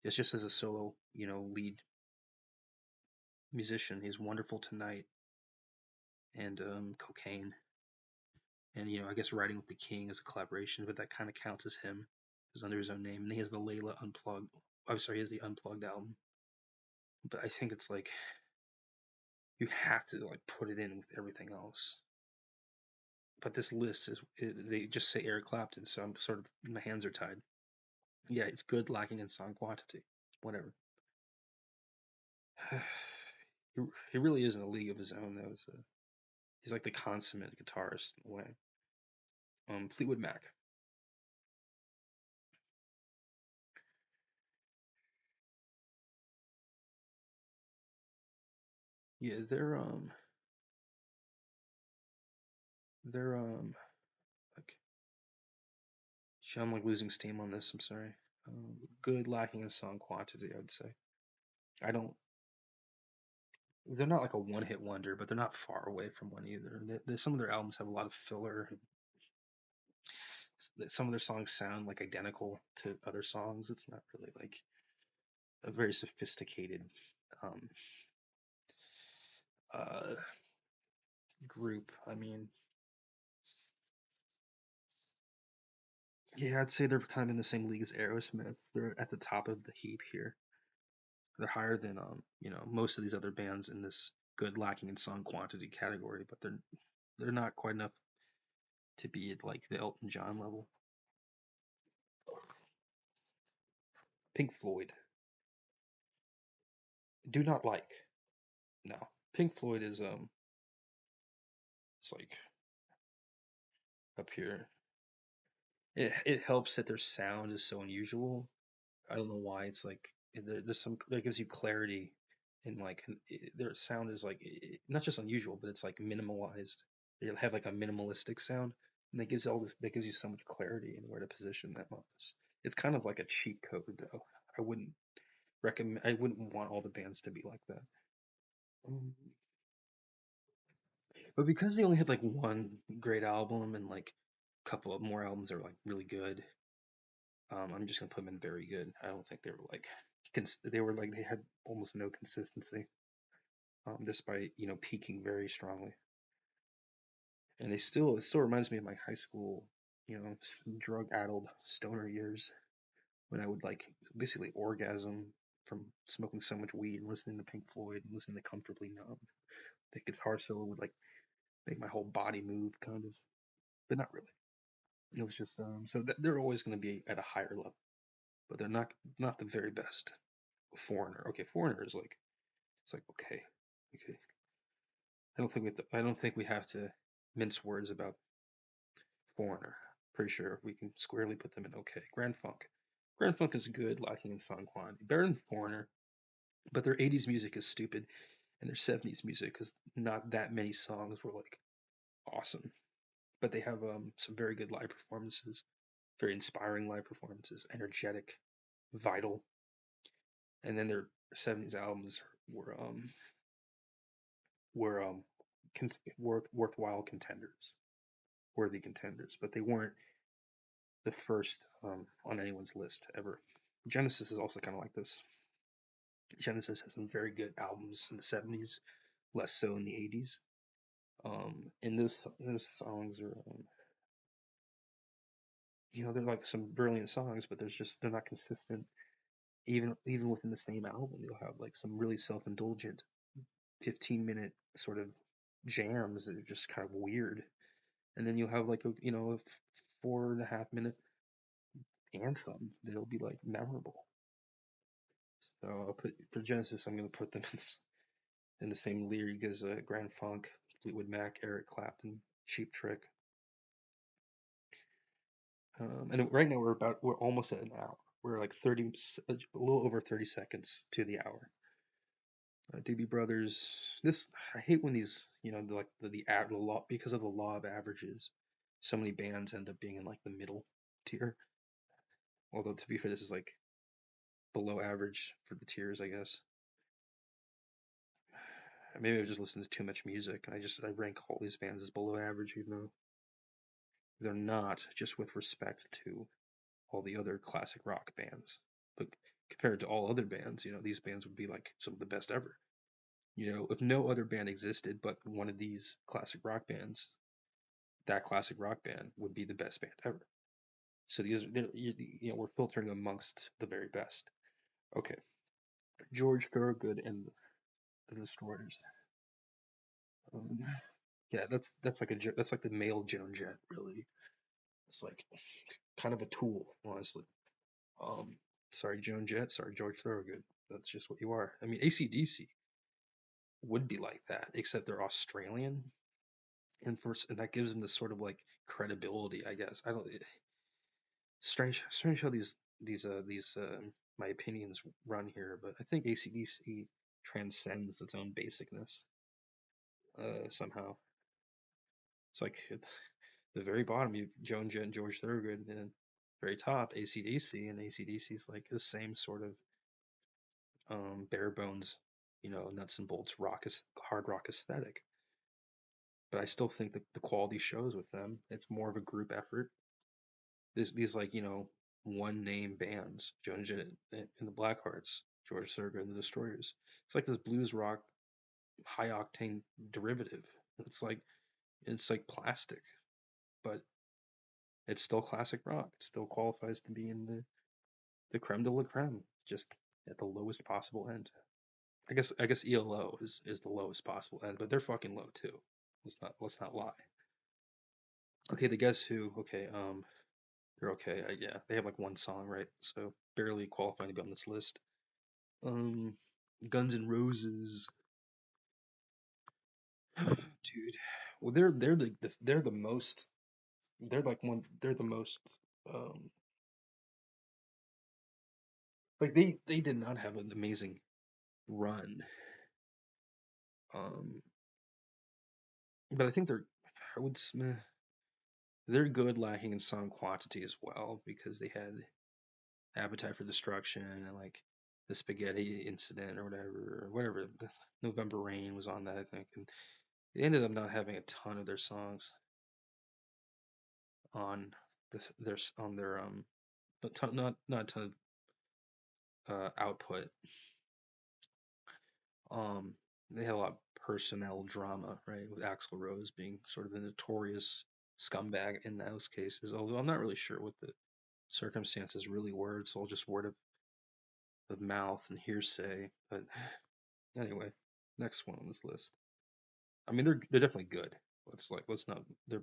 It's just as a solo, lead musician. He's Wonderful Tonight and Cocaine, and I guess Riding with the King is a collaboration, but that kind of counts as him. He's under his own name, and he has the Layla Unplugged. I'm sorry, he has the Unplugged album. But I think it's like you have to like put it in with everything else. But this list they just say Eric Clapton, so I'm sort of my hands are tied. Yeah, it's good, lacking in song quantity. Whatever. He really is in a league of his own, though. He's like the consummate guitarist in a way. Fleetwood Mac. Yeah, they're like, I'm like losing steam on this. I'm sorry. Good, lacking in song quantity, I would say. I don't. They're not like a one-hit wonder, but they're not far away from one either. Some of their albums have a lot of filler. Some of their songs sound like identical to other songs. It's not really like a very sophisticated um, uh, group. I mean, yeah, I'd say they're kind of in the same league as Aerosmith. They're at the top of the heap here. They're higher than most of these other bands in this good lacking in song quantity category, but they're not quite enough to be at like the Elton John level. Pink Floyd, do not like. No, Pink Floyd is it's like up here. It helps that their sound is so unusual. I don't know why. It's like there's some that gives you clarity, and like their sound is like not just unusual, but it's like minimalized. They have like a minimalistic sound, and that gives you so much clarity in where to position them on this. It's kind of like a cheat code, though. I wouldn't recommend. I wouldn't want all the bands to be like that. Um, but because they only had like one great album and like a couple of more albums that were like really good, I'm just gonna put them in very good. I don't think they were like they had almost no consistency, despite peaking very strongly. And it still reminds me of my high school, drug-addled stoner years when I would like basically orgasm from smoking so much weed and listening to Pink Floyd and listening to Comfortably Numb. The guitar solo would like make my whole body move, kind of, but not really. It was just they're always going to be at a higher level, but they're not the very best. Foreigner, okay, Foreigner is like it's like okay, okay. I don't think we have to mince words about Foreigner. Pretty sure we can squarely put them in okay. Grand Funk. Grand Funk is good, lacking in song quantity. Better than Foreigner, but their 80s music is stupid, and their 70s music is not that many songs were like awesome. But they have some very good live performances, very inspiring live performances, energetic, vital. And then their 70s albums were worthwhile contenders, worthy contenders, but they weren't the first on anyone's list ever. Genesis is also kind of like this. Genesis has some very good albums in the 70s, less so in the 80s. And those songs are, they're like some brilliant songs, but they're not consistent. Even within the same album, you'll have like some really self-indulgent 15-minute sort of jams that are just kind of weird, and then you'll have like a 4.5 minute anthem that'll be like memorable. So I'll put for Genesis, I'm gonna put them in the same league as Grand Funk, Fleetwood Mac, Eric Clapton, Cheap Trick. And right now we're almost at an hour. We're like a little over 30 seconds to the hour. Doobie Brothers. This I hate when these the law because of the law of averages. So many bands end up being in like the middle tier. Although to be fair, this is like below average for the tiers, I guess. maybe I just listen to too much music, and I rank all these bands as below average, even though they're not, just with respect to all the other classic rock bands. But compared to all other bands, these bands would be like some of the best ever. If no other band existed but one of these classic rock bands, that classic rock band would be the best band ever. So we're filtering amongst the very best. Okay, George Thorogood and the Destroyers. Um, yeah, that's like the male Joan Jett, really. It's like kind of a tool, honestly. Um, sorry, Joan Jett. Sorry, George Thorogood. That's just what you are. I mean, AC/DC would be like that, except they're Australian, and that gives them this sort of like credibility, I guess. I don't. Strange how these my opinions run here, but I think AC/DC transcends its own basicness somehow. It's like at the very bottom, you Joan Jett and George Thorogood, and then very top AC/DC, and AC/DC is like the same sort of bare bones, nuts and bolts hard rock aesthetic. But I still think that the quality shows with them. It's more of a group effort. These like one name bands, Joan Jett and the Blackhearts, George Thorogood and the Destroyers. It's like this blues rock high octane derivative. It's like it's like plastic, but it's still classic rock. It still qualifies to be in the creme de la creme, just at the lowest possible end. I guess ELO is the lowest possible end, but they're fucking low too. Let's not lie. Okay, the Guess Who. Okay, they're okay. Yeah, they have like one song, right? So barely qualifying to be on this list. Um, Guns N' Roses, dude. Well, they're the most. They're like one. They're the most. Um, like they did not have an amazing run. Um, but I think I would. They're good, lacking in song quantity as well because they had Appetite for Destruction and like the Spaghetti Incident or whatever. The November Rain was on that, I think, and they ended up not having a ton of their songs on their not a ton of output. Um, they had a lot of personnel drama, right, with Axl Rose being sort of a notorious scumbag in those cases. Although I'm not really sure what the circumstances really were. It's all just word of mouth and hearsay. But anyway, next one on this list. I mean, they're definitely good. Let's not. They're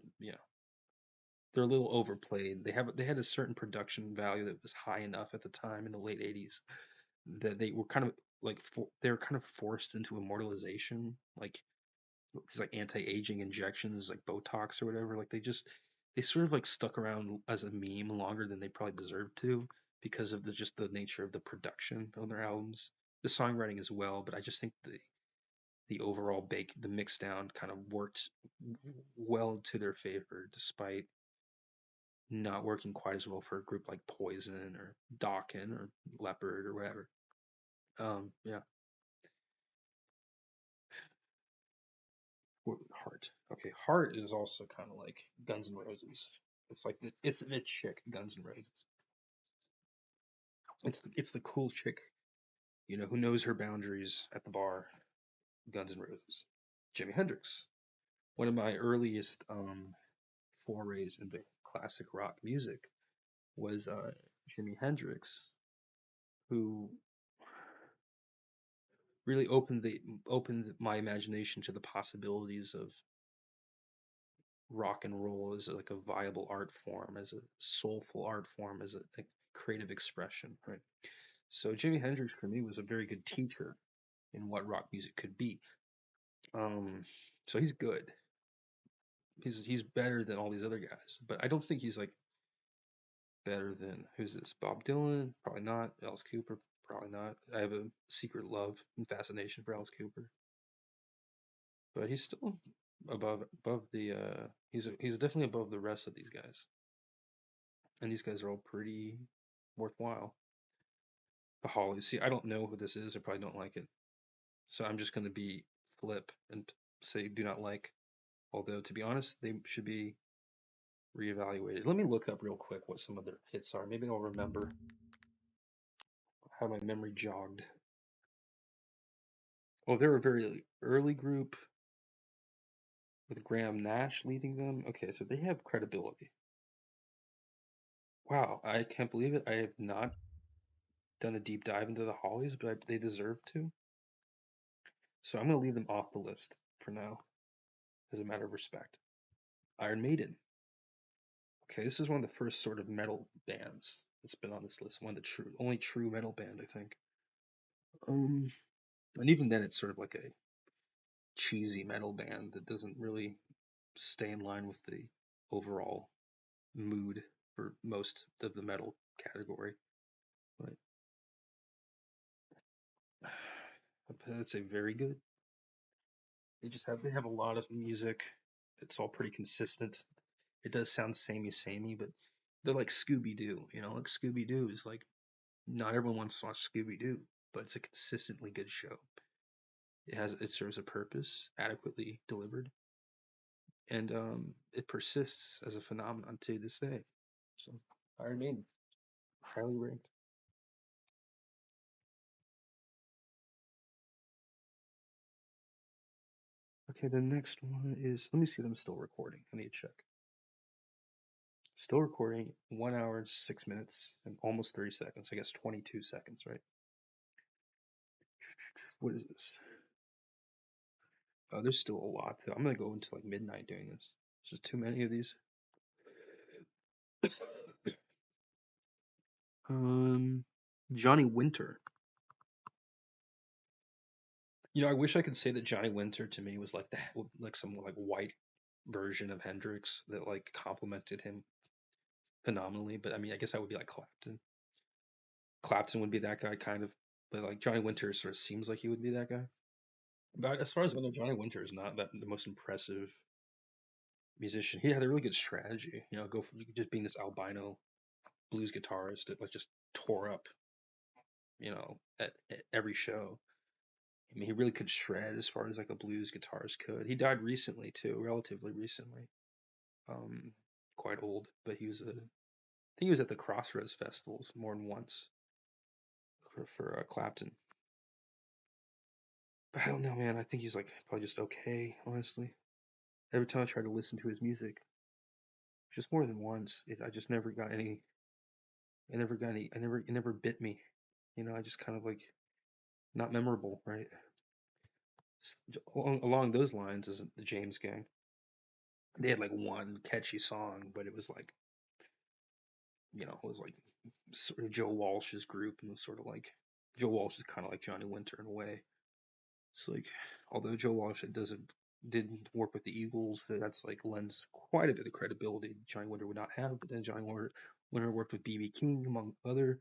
a little overplayed. They had a certain production value that was high enough at the time in the late '80s that they were kind of they were kind of forced into immortalization, like these like anti-aging injections, like Botox or whatever. Like they sort of like stuck around as a meme longer than they probably deserved to because of the nature of the production on their albums, the songwriting as well. But I just think the overall the mix down kind of worked well to their favor, despite not working quite as well for a group like Poison or Dokken or Leopard or whatever. Yeah, Heart. Okay, Heart is also kind of like Guns N' Roses. It's the chick Guns N' Roses. It's the cool chick, who knows her boundaries at the bar. Guns N' Roses. Jimi Hendrix. One of my earliest forays into classic rock music was Jimi Hendrix, who really opened my imagination to the possibilities of rock and roll as like a viable art form, as a soulful art form, as a creative expression, right? So Jimi Hendrix for me was a very good teacher in what rock music could be. Um, so he's good. He's better than all these other guys, but I don't think he's like better than who's this? Bob Dylan? Probably not. Alice Cooper? Probably not. I have a secret love and fascination for Alice Cooper, but he's still above the he's definitely above the rest of these guys, and these guys are all pretty worthwhile. The Hollies. See, I don't know who this is. I probably don't like it, so I'm just gonna be flip and say do not like. Although to be honest, they should be reevaluated. Let me look up real quick what some of their hits are. Maybe I'll remember how my memory jogged. Oh, they're a very early group with Graham Nash leading them. Okay, so they have credibility. Wow, I can't believe it. I have not done a deep dive into the Hollies, but they deserve to. So I'm going to leave them off the list for now as a matter of respect. Iron Maiden. Okay, this is one of the first sort of metal bands that's been on this list. One of the only true metal band, I think. Um, and even then, it's sort of like a cheesy metal band that doesn't really stay in line with the overall mood for most of the metal category. But I'd say very good. They have a lot of music. It's all pretty consistent. It does sound samey, but they're like Scooby Doo. You know, like Scooby Doo is like not everyone wants to watch Scooby Doo, but it's a consistently good show. It serves a purpose, adequately delivered, and it persists as a phenomenon to this day. So Iron Maiden, highly ranked. Okay, the next one is, let me see if I'm still recording. I need to check. Still recording, 1 hour and 6 minutes and almost 30 seconds. I guess 22 seconds, right? What is this? Oh, there's still a lot. I'm gonna go into like midnight doing this. There's just too many of these. Um, Johnny Winter. You know, I wish I could say that Johnny Winter to me was like that, like some like white version of Hendrix that like complemented him phenomenally. But I mean, I guess that would be like Clapton. Clapton would be that guy kind of, but like Johnny Winter sort of seems like he would be that guy. But as far as I know, Johnny Winter is not that the most impressive musician. He had a really good strategy. You know, go from just being this albino blues guitarist that like just tore up, you know, at every show. I mean, he really could shred as far as like a blues guitarist could. He died recently too, relatively recently. Um, quite old, but I think he was at the Crossroads festivals more than once for Clapton. But I don't know, man. I think he's like probably just okay, honestly. Every time I try to listen to his music, just more than once, I just never got any. I never got any. It never bit me. You know, I just kind of like not memorable, right? Along those lines is the James Gang. They had like one catchy song, but it was like, you know, it was like sort of Joe Walsh's group, and it was sort of like Joe Walsh is kind of like Johnny Winter in a way. It's like, although Joe Walsh didn't work with the Eagles, so that's like lends quite a bit of credibility Johnny Winter would not have. But then Winter worked with B.B. King among other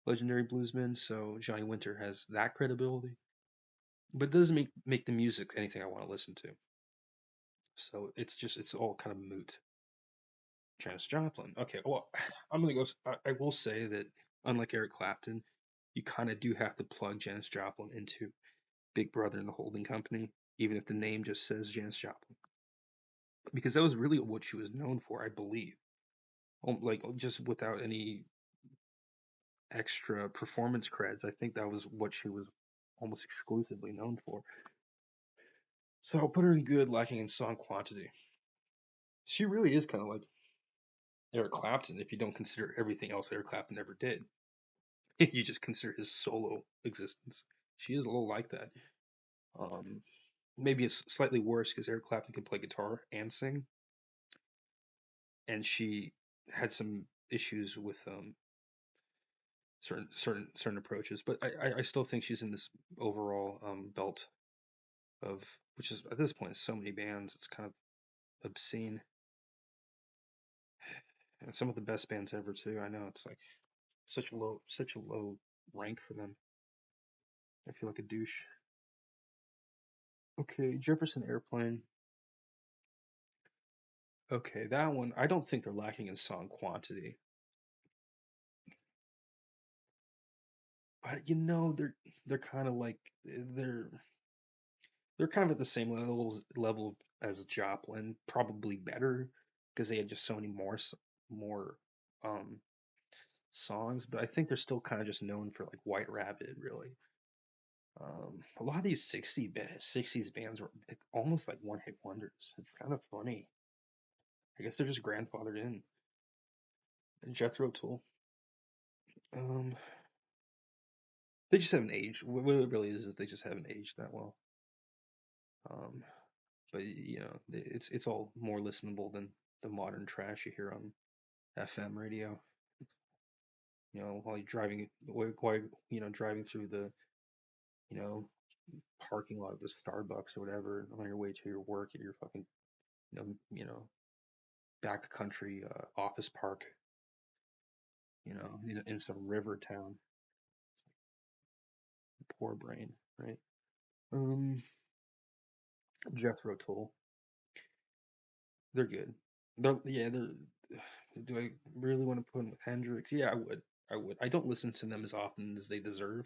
legendary bluesmen, so Johnny Winter has that credibility. But it doesn't make the music anything I want to listen to. So it's all kind of moot. Janis Joplin. Okay, well, I'm gonna go. I will say that unlike Eric Clapton, you kind of do have to plug Janis Joplin into Big Brother and the Holding Company, even if the name just says Janis Joplin, because that was really what she was known for, I believe. Like just without any extra performance creds, I think that was what she was almost exclusively known for. So I'll put her in good, lacking in song quantity. She really is kind of like Eric Clapton if you don't consider everything else Eric Clapton ever did. If you just consider his solo existence, she is a little like that. Um, Maybe it's slightly worse because Eric Clapton can play guitar and sing, and she had some issues with certain approaches. But I still think she's in this overall belt of, which is at this point so many bands, it's kind of obscene. And some of the best bands ever too. I know it's like such a low rank for them. I feel like a douche. Okay, Jefferson Airplane. Okay, that one, I don't think they're lacking in song quantity, but you know they're kind of like they're They're kind of at the same level as Joplin, probably better because they had just so many more um songs. But I think they're still kind of just known for like White Rabbit, really. A lot of these 60s bands were like, almost like one hit wonders. It's kind of funny. I guess they're just grandfathered in. And Jethro Tull, um, they just haven't aged. What it really is they just haven't aged that well. Um, but you know, it's all more listenable than the modern trash you hear on FM radio. You know, while you're driving, while you know driving through the you know parking lot of the Starbucks or whatever on your way to your work at your fucking you know backcountry office park, in some river town. Poor brain, right? Um, Jethro Tull, they're good. They're. Do I really want to put them with Hendrix? Yeah, I would. I would. I don't listen to them as often as they deserve,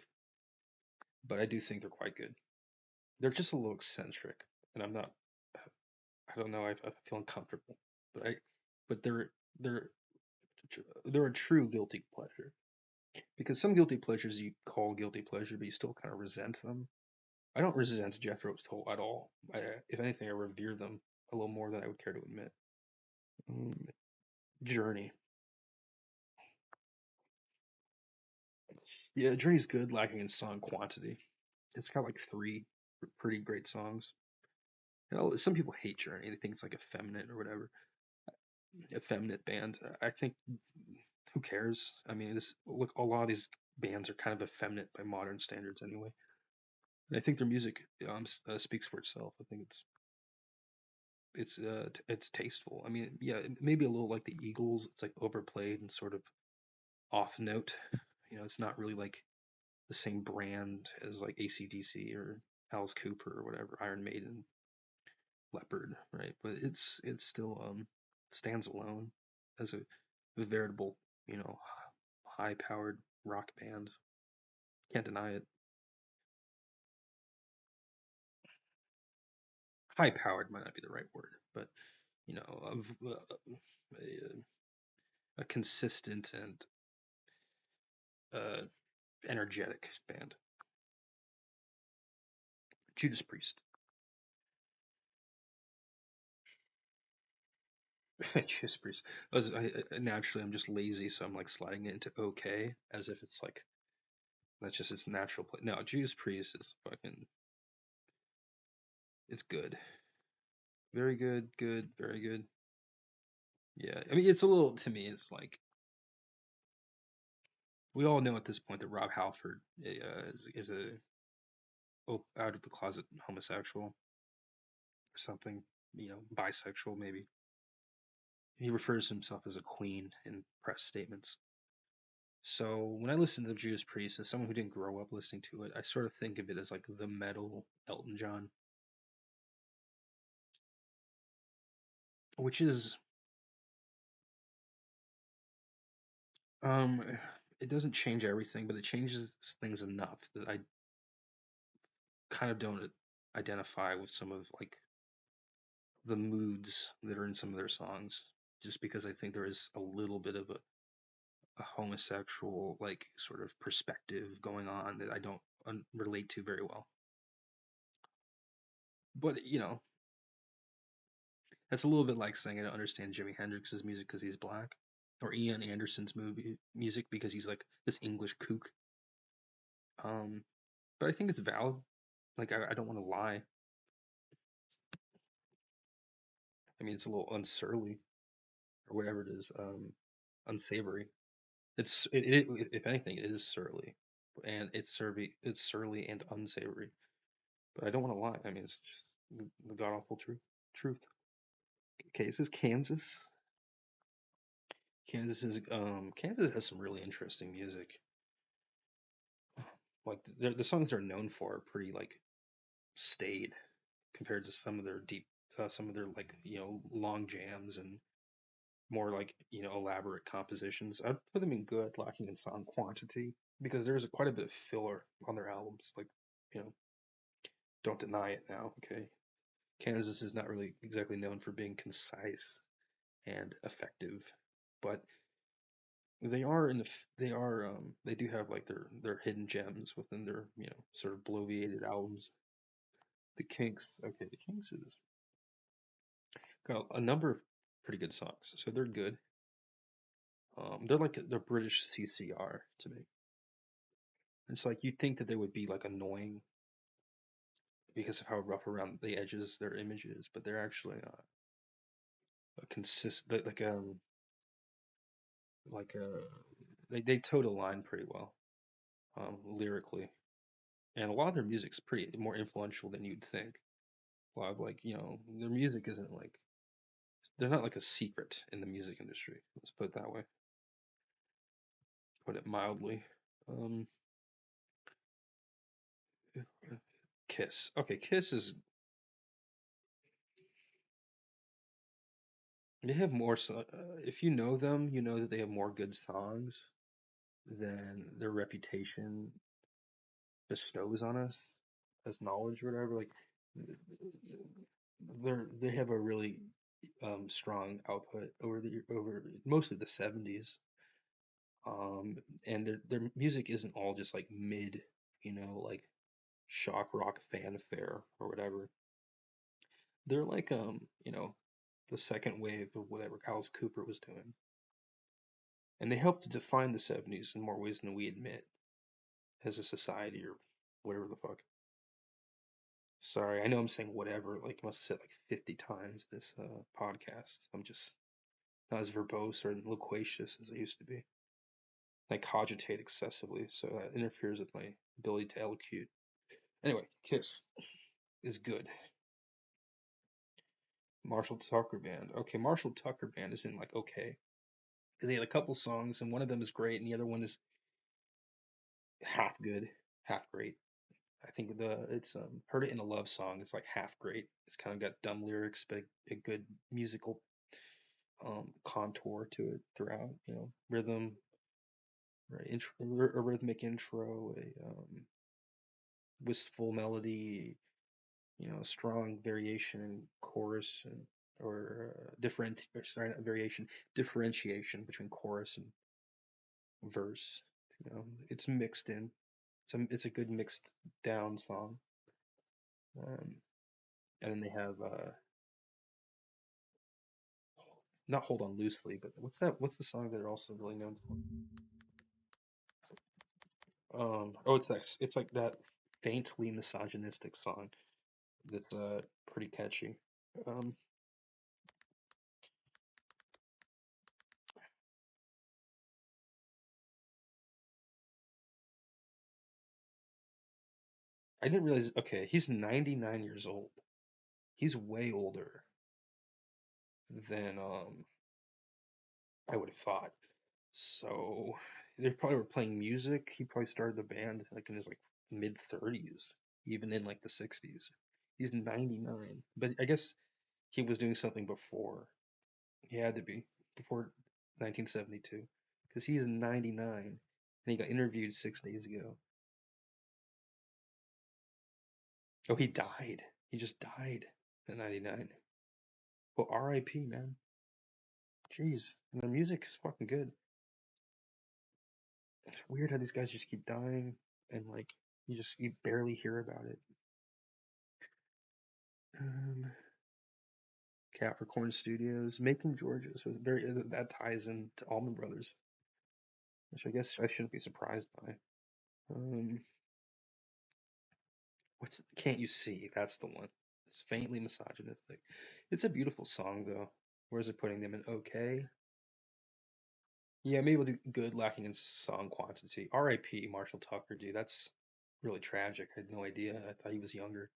but I do think they're quite good. They're just a little eccentric, and I'm not. I don't know. I feel uncomfortable, but they're they're a true guilty pleasure because some guilty pleasures you call guilty pleasure, but you still kind of resent them. I don't resent Jethro Tull at all. If anything, I revere them a little more than I would care to admit. Um, Journey, yeah, Journey's good, lacking in song quantity. It's got like three pretty great songs. Some people hate Journey; they think it's like effeminate or whatever, effeminate band. I think who cares? I mean, this look, a lot of these bands are kind of effeminate by modern standards anyway. And I think their music speaks for itself. I think it's tasteful. I mean, yeah, maybe a little like the Eagles. It's like overplayed and sort of off note. It's not really like the same brand as like AC/DC or Alice Cooper or whatever, Iron Maiden, Leopard, right? But it's still stands alone as a veritable, you know, high powered rock band. Can't deny it. High powered might not be the right word, but a consistent and uh, energetic band. Judas Priest. Judas Priest. Naturally, I'm just lazy, so I'm like sliding it into okay, as if it's like that's just its natural place. No, Judas Priest is fucking. It's good, very good, good, very good. Yeah, I mean, it's a little to me. It's like we all know at this point that Rob Halford is a out of the closet homosexual or something. Bisexual maybe. He refers to himself as a queen in press statements. So when I listen to Judas Priest, as someone who didn't grow up listening to it, I sort of think of it as like the metal Elton John, which is um, it doesn't change everything, but it changes things enough that I kind of don't identify with some of like the moods that are in some of their songs, just because I think there is a little bit of a homosexual like sort of perspective going on that I don't relate to very well. But that's a little bit like saying I don't understand Jimi Hendrix's music because he's black, or Ian Anderson's music because he's like this English kook. Um, but I think it's valid. Like I don't want to lie. I mean, it's a little unsurly or whatever it is, unsavory. If anything, it is surly, and it's surly and unsavory. But I don't want to lie. I mean, it's just the god awful truth. Truth. Okay, this is Kansas. Kansas has some really interesting music. Like the songs they're known for are pretty like staid compared to some of their like long jams and more like elaborate compositions. I'd put them in good, lacking in song quantity because there's quite a bit of filler on their albums. Like you know, Don't deny it now, okay? Kansas is not really exactly known for being concise and effective, but they are in the they do have like their hidden gems within their sort of bloviated albums. The Kinks, okay, the Kinks is got a number of pretty good songs, so they're good. They're like the British CCR to me. It's like you'd think that they would be like annoying because of how rough around the edges their image is, but they're actually a consistent like they toe the line pretty well lyrically, and a lot of their music's pretty more influential than you'd think. A lot of like their music isn't like they're not like a secret in the music industry. Let's put it that way. Put it mildly. Um, Kiss. Okay, Kiss is they have more. If you know them, you know that they have more good songs than their reputation bestows on us as knowledge or whatever. Like they have a really strong output over mostly the 70s. And their music isn't all just like mid, like shock rock fanfare or whatever. They're like the second wave of whatever Alice Cooper was doing. And they helped to define the 70s in more ways than we admit as a society or whatever the fuck. Sorry, I know I'm saying whatever, like I must have said like 50 times this podcast. I'm just not as verbose or loquacious as I used to be. I cogitate excessively, so that interferes with my ability to elocute. Anyway, Kiss is good. Marshall Tucker Band. Okay, Marshall Tucker Band is in like okay. Because they had a couple songs, and one of them is great, and the other one is half good, half great. I think it's Heard It in a Love Song. It's like half great. It's kind of got dumb lyrics, but a good musical contour to it throughout. Rhythm, right? A rhythmic intro, a wistful melody, strong variation in chorus and or different or sorry, not variation, differentiation between chorus and verse. It's mixed in. It's a good mixed down song. Um, and then they have not Hold On Loosely, but what's that? What's the song that they're also really known for? Oh, it's like that faintly misogynistic song that's pretty catchy. Um, I didn't realize. Okay, he's 99 years old. He's way older than I would have thought. So they probably were playing music. He probably started the band like in his like mid 30s, even in like the 60s. He's 99, but I guess he was doing something before. He had to be before 1972 because he's 99 and he got interviewed 6 days ago. Oh, he died. He just died at 99. Well, R.I.P. man. Jeez, and the music is fucking good. It's weird how these guys just keep dying and like you barely hear about it. Um, Capricorn Studios, Macon, Georgia. So that ties into Allman Brothers, which I guess I shouldn't be surprised by. Um, what's Can't You See? That's the one. It's faintly misogynistic. It's a beautiful song though. Where's it putting them in? Okay. Yeah, maybe we'll do good, lacking in song quantity. R.I.P. Marshall Tucker, dude. That's really tragic. I had no idea. I thought he was younger.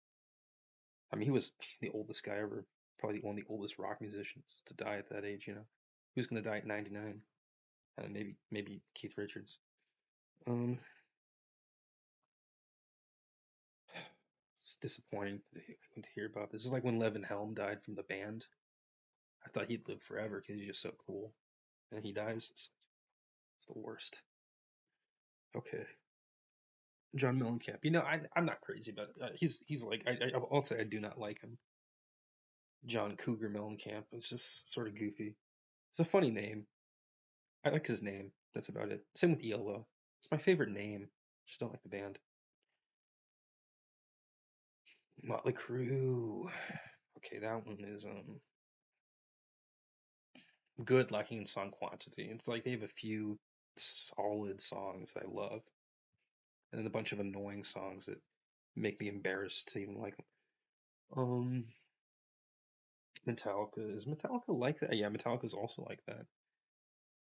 I mean, he was the oldest guy ever. Probably one of the oldest rock musicians to die at that age. Who's gonna die at 99? Maybe Keith Richards. Um, it's disappointing to hear about this. It's like when Levin Helm died from the band. I thought he'd live forever because he's just so cool, and he dies. It's the worst. Okay. John Mellencamp. I'm not crazy about it. He's like I'll say I do not like him. John Cougar Mellencamp. It's just sort of goofy. It's a funny name. I like his name. That's about it. Same with ELO. It's my favorite name. Just don't like the band. Motley Crue. Okay, that one is good, lacking in song quantity. It's like they have a few solid songs that I love, and then a bunch of annoying songs that make me embarrassed to even like them. Um, Metallica, is Metallica like that? Yeah, Metallica's also like that.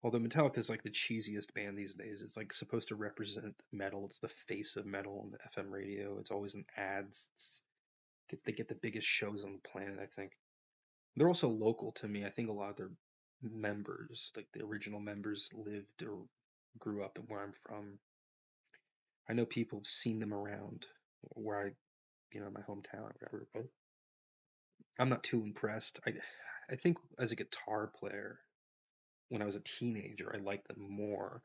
Although Metallica is like the cheesiest band these days. It's like supposed to represent metal. It's the face of metal on the FM radio. It's always in ads. They get the biggest shows on the planet, I think. They're also local to me. I think a lot of their members, like the original members, lived or grew up where I'm from. I know people have seen them around where my hometown or whatever, but I'm not too impressed. I think as a guitar player, when I was a teenager, I liked them more.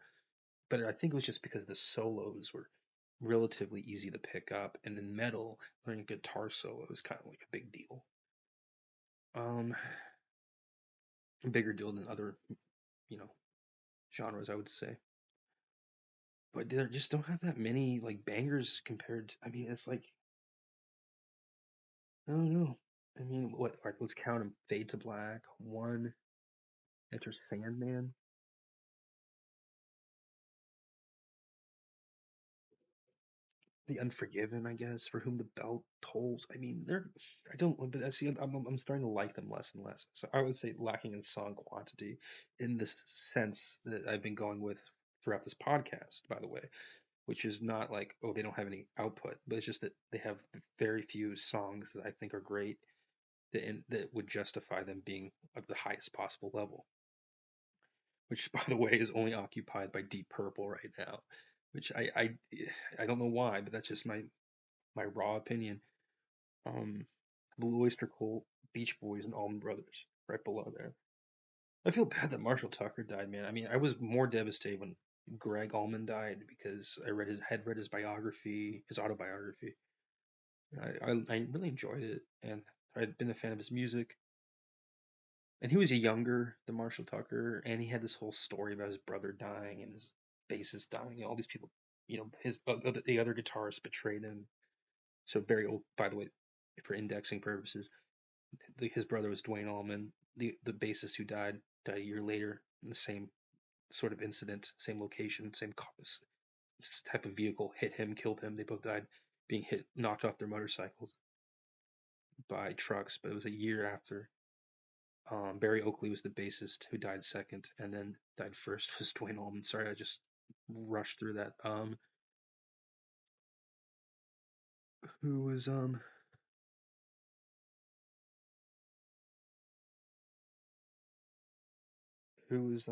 But I think it was just because the solos were relatively easy to pick up, and in metal, learning guitar solo is kind of like a big deal. Um, a bigger deal than other, you know, genres, I would say. But they just don't have that many like bangers compared to, I mean, it's like, I don't know. I mean, what, all right, let's count them. Fade to Black, One, Enter Sandman, The Unforgiven, I guess, For Whom the Bell Tolls. I mean, I don't, but I see, I'm starting to like them less and less. So I would say lacking in song quantity in the sense that I've been going with throughout this podcast, by the way, which is not like, oh, they don't have any output, but it's just that they have very few songs that I think are great that would justify them being of the highest possible level, which, by the way, is only occupied by Deep Purple right now, which I don't know why, but that's just my raw opinion. Um, Blue Oyster Cult, Beach Boys, and Allman Brothers right below there. I feel bad that Marshall Tucker died, man. I mean, I was more devastated when Greg Allman died because had read his biography, his autobiography. I really enjoyed it, and I'd been a fan of his music. And he was younger than Marshall Tucker, and he had this whole story about his brother dying and his bassist dying. All these people, his the other guitarist betrayed him. So Barry, by the way, for indexing purposes, his brother was Dwayne Allman, the bassist who died a year later in the same sort of incident, same location, same type of vehicle hit him, killed him. They both died being hit, knocked off their motorcycles by trucks. But it was a year after. Barry Oakley was the bassist who died second, and then died first was Dwayne Allman. Sorry, I just rushed through that. Who was who was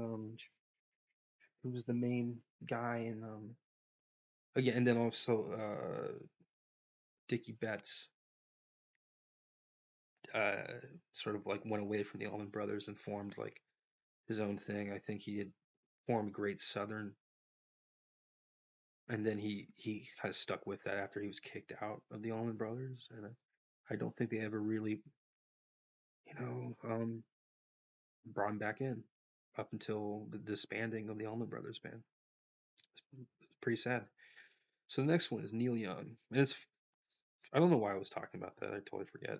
who was the main guy in again, and then also Dickie Betts uh sort of like went away from the Allman Brothers and formed like his own thing. I think he had formed Great Southern, and then he kind of stuck with that after he was kicked out of the Allman Brothers, and I don't think they ever really, you know, brought him back in up until the disbanding of the Allman Brothers band. It's pretty sad. So the next one is Neil Young, and it's I don't know why I was talking about that. I totally forget.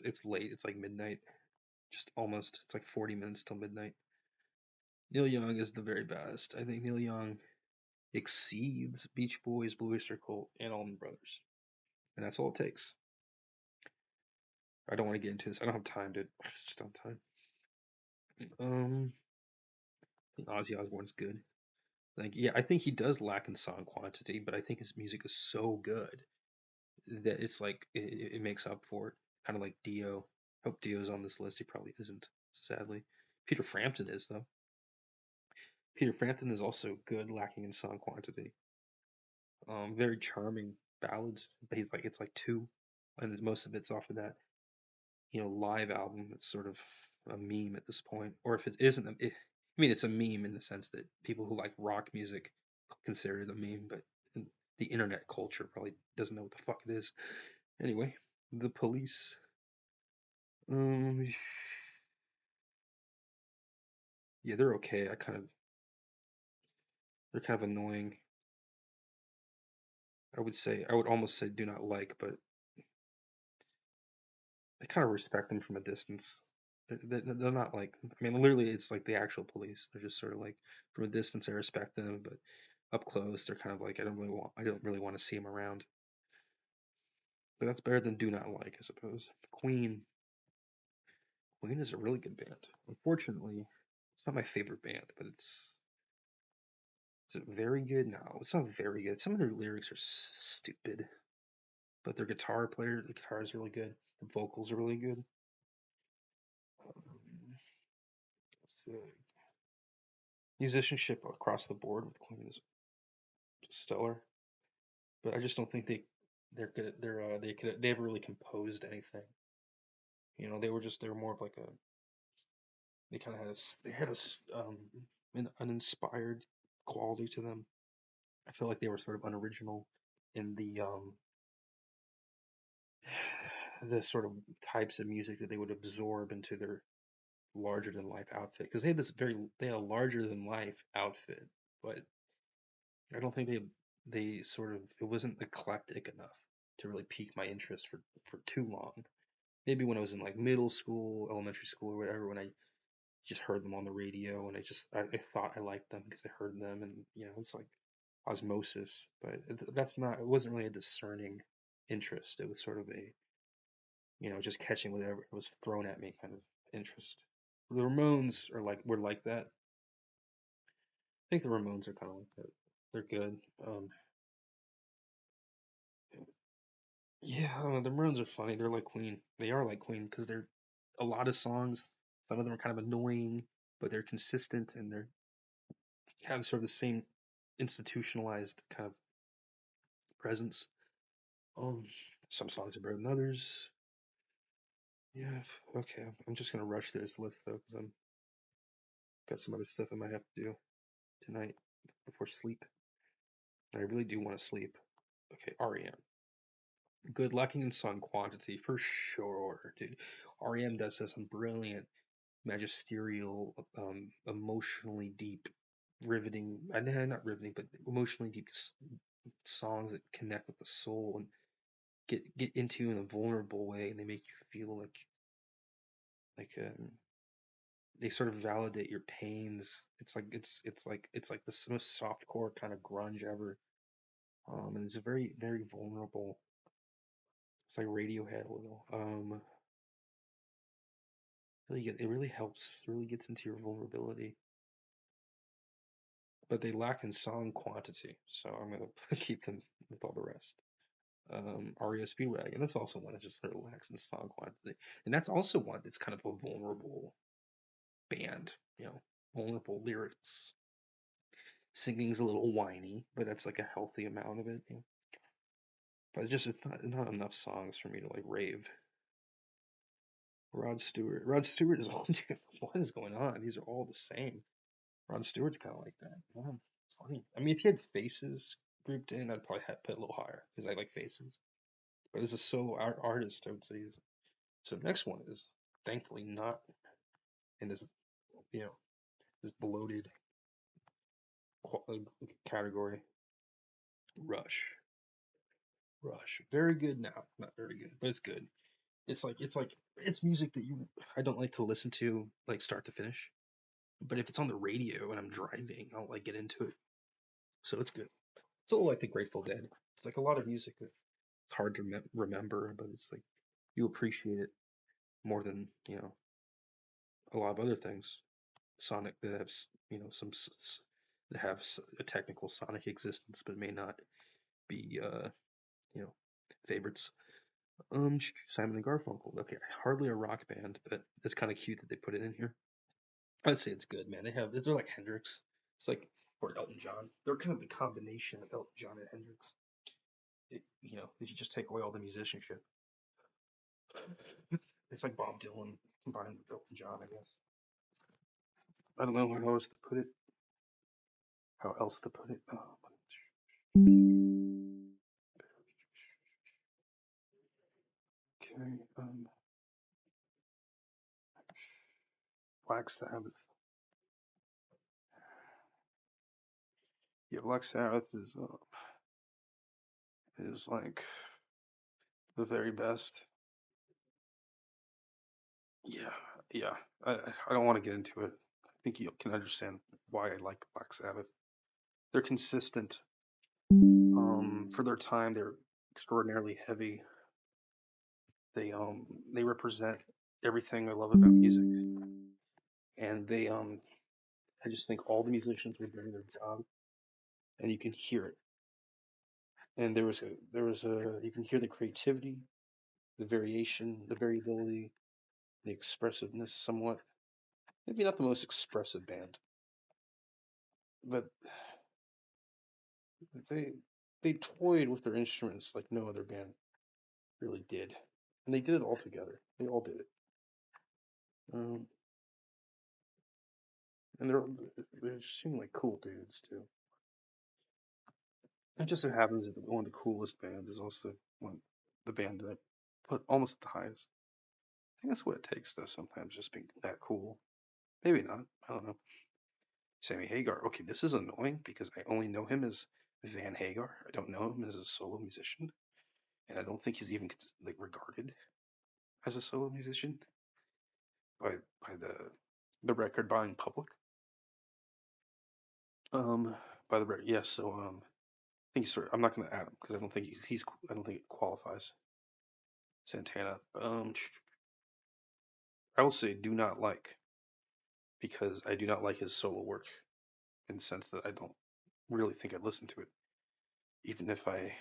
It's late. It's like midnight. Just almost. It's like 40 minutes till midnight. Neil Young is the very best. I think Neil Young exceeds Beach Boys, Blue Oyster Cult, and Allman Brothers, and that's all it takes. I don't want to get into this. I don't have time to. I just don't have time. I think Ozzy Osbourne's good. Like, yeah, I think he does lack in song quantity, but I think his music is so good that it's like it makes up for it. Kind of like Dio. Hope Dio's on this list. He probably isn't, sadly. Peter Frampton is though. Peter Frampton is also good, lacking in song quantity. Very charming ballads, but he's like it's like two, and most of it's off of that live album. It's sort of a meme at this point, or if it isn't, I mean it's a meme in the sense that people who like rock music consider it a meme, but the internet culture probably doesn't know what the fuck it is. Anyway, the police. Um, yeah, they're okay. They're kind of annoying. I would almost say do not like, but I kind of respect them from a distance. They're not like, I mean, literally, it's like the actual police. They're just sort of like from a distance, I respect them, but up close, they're kind of like I don't really want to see them around. But that's better than do not like, I suppose. Queen. Queen is a really good band. Unfortunately, it's not my favorite band, but is it very good? No, it's not very good. Some of their lyrics are stupid, but the guitar is really good. The vocals are really good. So, musicianship across the board with Queen is stellar, but I just don't think they're good. They ever really composed anything. You know, they were more of like a they kind of had an inspired quality to them. I feel like they were sort of unoriginal in the sort of types of music that they would absorb into their larger than life outfit because they had a larger than life outfit, but I don't think they sort of it wasn't eclectic enough to really pique my interest for too long. Maybe when I was in like middle school, elementary school, or whatever, when I just heard them on the radio and I thought I liked them because I heard them and it's like osmosis, but it wasn't really a discerning interest. It was sort of a just catching whatever was thrown at me kind of interest. The Ramones were like that. I think the Ramones are kind of like that. They're good. Yeah, I don't know. The Ramones are funny. They're like Queen. They are like Queen because they're a lot of songs. Some of them are kind of annoying, but they're consistent and they're have sort of the same institutionalized kind of presence. Um, some songs are better than others. Yeah, okay. I'm just gonna rush through this list though because I'm got some other stuff I might have to do tonight before sleep. I really do want to sleep. Okay, REM. Good Looking and Sun Quantity for sure, dude. REM does have some brilliant, magisterial, emotionally deep, riveting, not riveting, but emotionally deep songs that connect with the soul and get into you in a vulnerable way, and they make you feel like they sort of validate your pains. It's like the most softcore kind of grunge ever. And it's a very very vulnerable. It's like Radiohead a little. It really helps. It really gets into your vulnerability, but they lack in song quantity. So I'm gonna keep them with all the rest. REO Speedwagon. That's also one that just sort of lacks in song quantity, and that's also one that's kind of a vulnerable band. Vulnerable lyrics. Singing's a little whiny, but that's like a healthy amount of it. But it's not enough songs for me to like rave. Rod Stewart. Rod Stewart is all. Dude, what is going on? These are all the same. Rod Stewart's kind of like that. Yeah, it's funny. I mean, if he had Faces grouped in, I'd probably have put it a little higher because I like Faces. But as a solo artist, I would say. So the next one is thankfully not in this, you know, this bloated category. Rush. Rush. Very good now. Not very good, but it's good. It's music that I don't like to listen to like start to finish. But if it's on the radio and I'm driving, I'll like get into it. So it's good. It's a little like the Grateful Dead. It's like a lot of music that it's hard to remember, but it's like you appreciate it more than a lot of other things. Sonic that have that have a technical Sonic existence, but may not be you know favorites. Simon and Garfunkel. Okay, hardly a rock band, but it's kind of cute that they put it in here. I'd say it's good, man. They're like Hendrix. It's like or Elton John. They're kind of the combination of Elton John and Hendrix. If you just take away all the musicianship, it's like Bob Dylan combined with Elton John, I guess. I don't know how else to put it. How else to put it? Okay. Black Sabbath. Yeah, Black Sabbath is like the very best. Yeah, yeah. I don't want to get into it. I think you can understand why I like Black Sabbath. They're consistent. For their time, they're extraordinarily heavy. They represent everything I love about music, and I just think all the musicians were doing their job, and you can hear it. And there was a you can hear the creativity, the variation, the variability, the expressiveness somewhat. Maybe not the most expressive band, but they they toyed with their instruments like no other band really did, and they did it all together. They all did it, um, and they just seem like cool dudes too. It just so happens that one of the coolest bands is also one the band that I put almost at the highest. I think that's what it takes, though. Sometimes just being that cool. Maybe not. I don't know. Sammy Hagar. Okay, this is annoying because I only know him as Van Hagar. I don't know him as a solo musician, and I don't think he's even like regarded as a solo musician by by the record buying public. Um, by the yes. So I think he's sort of, I'm not going to add him because I don't think he's I don't think it qualifies. Santana. I will say do not like because I do not like his solo work in the sense that I don't really think I'd listen to it, even if I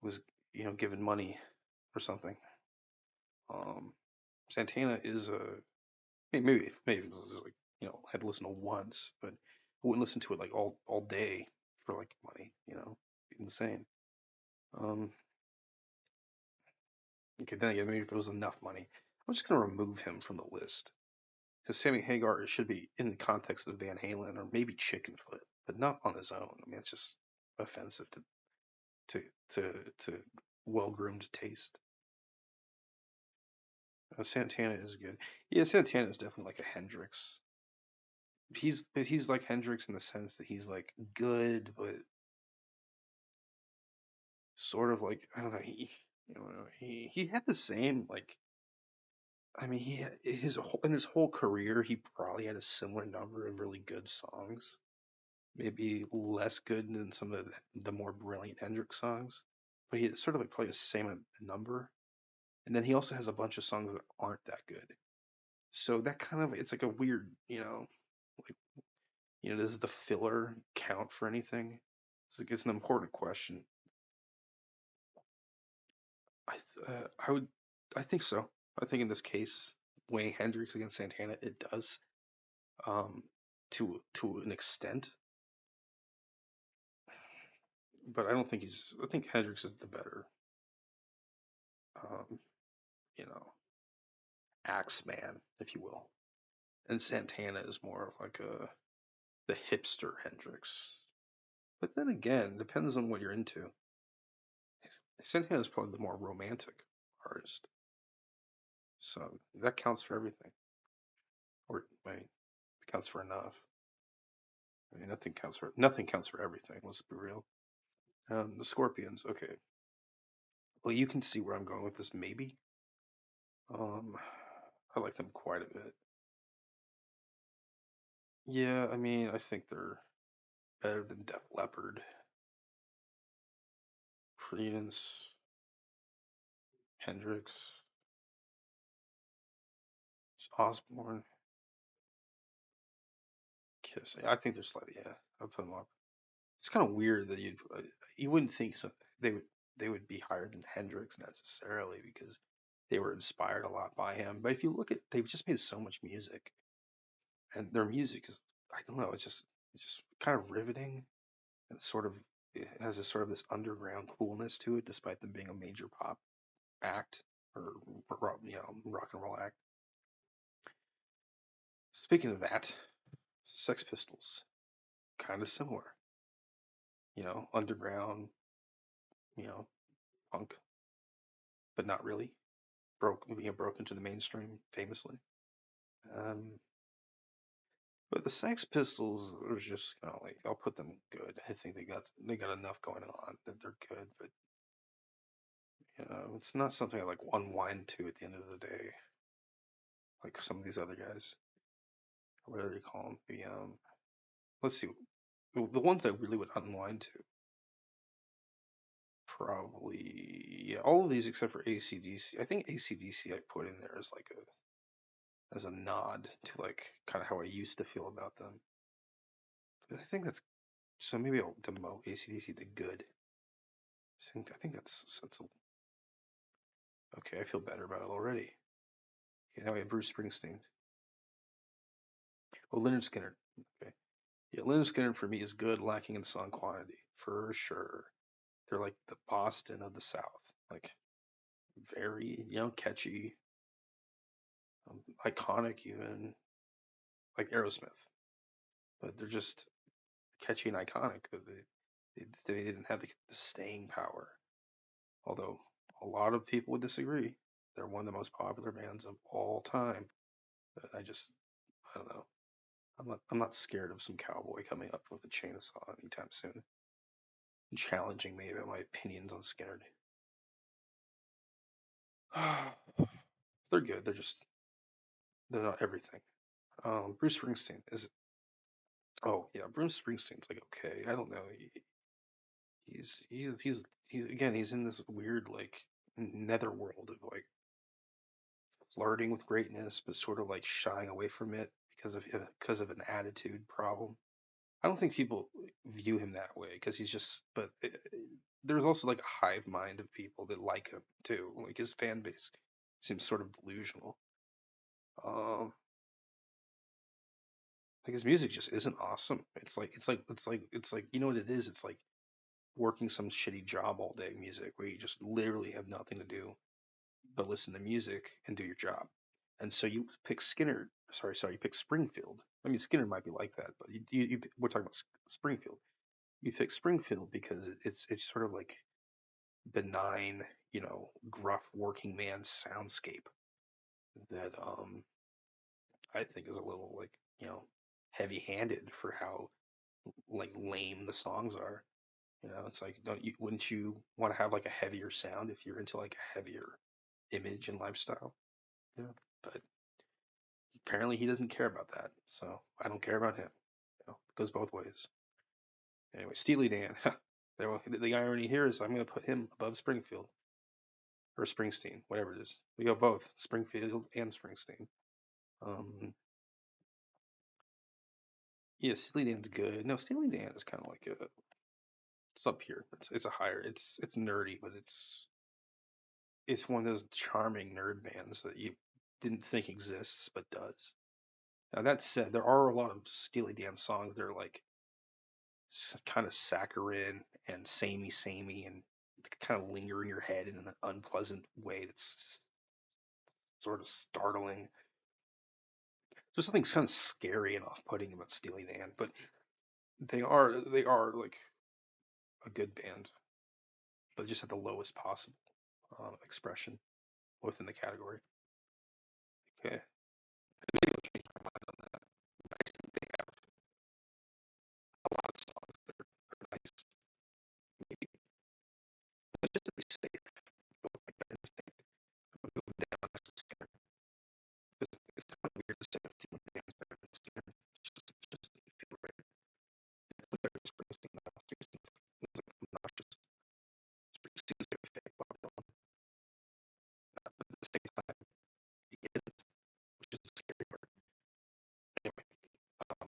was, given money or something. Um, Santana is a maybe it was like had to listen to once, but I wouldn't listen to it like all day for like money. Insane. Um, okay, then again, maybe if it was enough money, I'm just gonna remove him from the list because Sammy Hagar should be in the context of Van Halen or maybe Chickenfoot, but not on his own. I mean, it's just offensive to to well groomed taste. Santana is good. Yeah, Santana is definitely like a Hendrix. He's like Hendrix in the sense that he's like good, but sort of like I don't know. He had the same like I mean in his whole career he probably had a similar number of really good songs. Maybe less good than some of the more brilliant Hendrix songs, but he sort of like probably the same number. And then he also has a bunch of songs that aren't that good. So that kind of it's like a weird, like does the filler count for anything? It's an important question. I would, I think so. I think in this case, weighing Hendrix against Santana, it does, um, to an extent. But I don't think he's. I think Hendrix is the better, um, you know, axe man, if you will, and Santana is more of like the hipster Hendrix. But then again, depends on what you're into. Santana is probably the more romantic artist, so that counts for everything, or wait, it counts for enough. I mean, nothing counts for everything. Let's be real. The Scorpions. Okay. Well, you can see where I'm going with this. Maybe. Um, I like them quite a bit. Yeah, I mean, I think they're better than Def Leppard, Creedence, Hendrix, Osborne, Kiss. I think they're slightly. Yeah, I'll put them up. It's kind of weird that you wouldn't think so. They would be higher than Hendrix necessarily because they were inspired a lot by him. But if you look at, they've just made so much music, and their music is, I don't know, it's just kind of riveting and sort of it has a sort of this underground coolness to it, despite them being a major pop act or rock and roll act. Speaking of that, Sex Pistols, kind of similar, underground, you know, punk. but not really. Broke into the mainstream famously. Um, but the Sex Pistols are just like I'll put them good. I think they got enough going on that they're good, but it's not something I like unwind to at the end of the day, like some of these other guys. Whatever you call them. Let's see, the ones I really would unwind to, probably yeah, all of these except for ACDC. I think ACDC I put in there as like a nod to like kind of how I used to feel about them. But I think that's so maybe I'll demote ACDC to good. I think that's sensible. Okay, I feel better about it already. Okay, now we have Bruce Springsteen. Oh, Leonard Skinner. Okay. Yeah, Leonard Skinner for me is good, lacking in song quantity, for sure. They're like the Boston of the South. Like very, catchy, iconic even, like Aerosmith. But they're just catchy and iconic. But they didn't have the staying power. Although a lot of people would disagree. They're one of the most popular bands of all time. But I don't know. I'm not scared of some cowboy coming up with a chainsaw anytime soon, and challenging me about my opinions on Skinner. They're good. They're not everything. Bruce Springsteen is. Oh yeah, Bruce Springsteen's like okay. I don't know. He's again. He's in this weird like netherworld of like flirting with greatness, but sort of like shying away from it because of an attitude problem. I don't think people view him that way because he's just. But there's also like a hive mind of people that like him too. Like his fan base seems sort of delusional. Um, like his music just isn't awesome. It's like you know what it is. It's like working some shitty job all day music where you just literally have nothing to do but listen to music and do your job. And so you pick Skinner. Sorry, you pick Springfield. I mean, Skinner might be like that, but we're talking about Springfield. You pick Springfield because it's sort of like benign, gruff working man soundscape that I think is a little like heavy-handed for how like lame the songs are. It's like wouldn't you want to have like a heavier sound if you're into like a heavier image and lifestyle? Yeah, but apparently he doesn't care about that, so I don't care about him. It goes both ways. Anyway, Steely Dan. The irony here is I'm going to put him above Springfield or Springsteen, whatever it is. We go both Springfield and Springsteen. Um, yeah, Steely Dan's good. No, Steely Dan is kind of like it's up here. It's a higher. It's nerdy, but it's one of those charming nerd bands that you didn't think exists but does. Now that said, there are a lot of Steely Dan songs that are like kind of saccharine and samey and kind of linger in your head in an unpleasant way that's sort of startling. There's something kind of scary and off-putting about Steely Dan, but they are like a good band, but just at the lowest possible expression within the category. Okay, maybe I'll change my mind on that. I think they have a lot of songs that are nice. Maybe, but just to be safe, go with my guidance. I'm moving down next to Skinner. It's kind of weird to say that Steely Dan is better than Skinner. It just doesn't feel right. It's like there's Springsteen now. Springsteen's like obnoxious. Springsteen's very fake Bob Dylan. But at the same time, he isn't, which is the scary part. Anyway, um,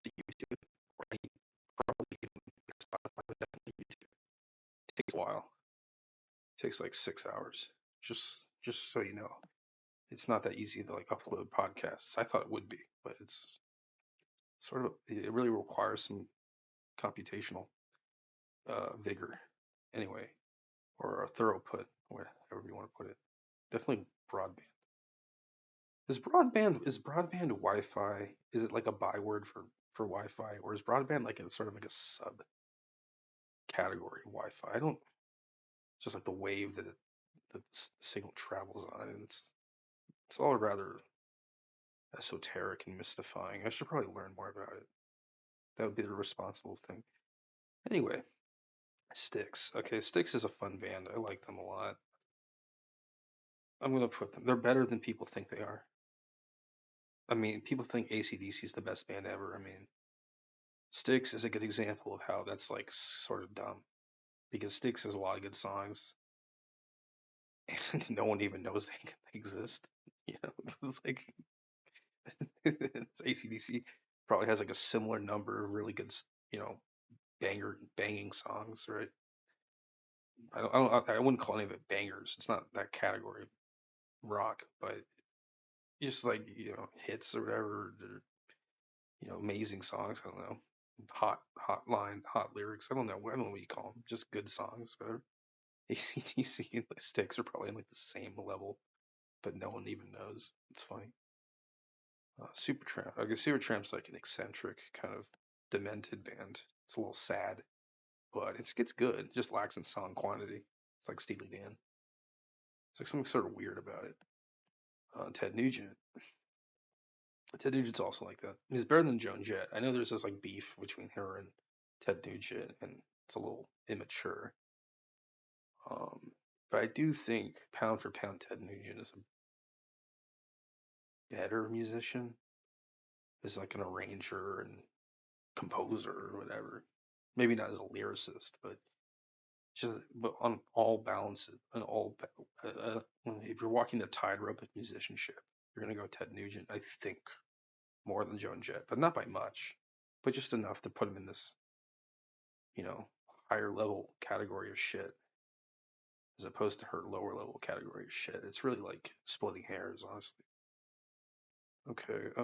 to YouTube or any probably even Spotify, but definitely YouTube. It takes a while. It takes like 6 hours. Just just so you know, it's not that easy to like upload podcasts. I thought it would be, but it's sort of it really requires some computational vigor anyway, or a throughput, whatever you want to put it. Definitely broadband. Is broadband Wi-Fi? Is it like a byword for Wi-Fi, or is broadband like a sort of like a sub category of Wi-Fi? I don't. It's just like the wave that the signal travels on, and it's all rather esoteric and mystifying. I should probably learn more about it. That would be the responsible thing. Anyway, Styx. Okay, Styx is a fun band. I like them a lot. I'm gonna put them. They're better than people think they are. I mean, people think AC/DC is the best band ever. I mean, Styx is a good example of how that's like sort of dumb because Styx has a lot of good songs and no one even knows they exist. You know, it's like it's AC/DC probably has like a similar number of really good, you know, banging songs, right? I wouldn't call any of it bangers. It's not that category of rock, but just like hits or whatever. They're amazing songs. I don't know, hot line, hot lyrics. I don't know what you call them. Just good songs, whatever. AC/DC and like Styx are probably on like the same level, but no one even knows. It's funny. Supertramp. I guess Supertramp's like an eccentric kind of demented band. It's a little sad, but it's good. It just lacks in song quantity. It's like Steely Dan. It's like something sort of weird about it. Ted Nugent. Ted Nugent's also like that. He's better than Joan Jett. I know there's this like beef between her and Ted Nugent, and it's a little immature. Um, but I do think pound for pound, Ted Nugent is a better musician. Is like an arranger and composer or whatever. Maybe not as a lyricist, but on all balances and if you're walking the tightrope of musicianship, you're gonna go Ted Nugent. I think more than Joan Jett, but not by much, but just enough to put him in this you know higher level category of shit as opposed to her lower level category of shit. It's really like splitting hairs, honestly. Okay, I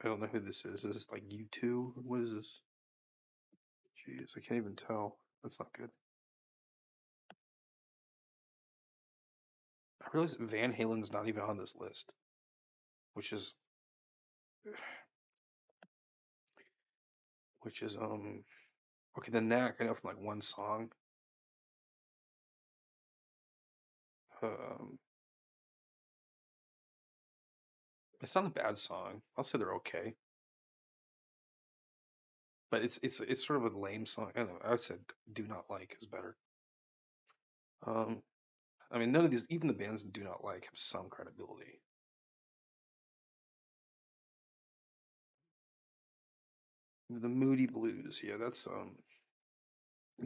don't know who this is. Is this like U2? What is this? Jeez, I can't even tell. That's not good. I realize Van Halen's not even on this list, which is okay. The Knack I know from like one song. Um, it's not a bad song. I'll say they're okay, but it's sort of a lame song. I don't know. I would say Do Not Like is better. Um, I mean, none of these, even the bands that Do Not Like, have some credibility. The Moody Blues, yeah, that's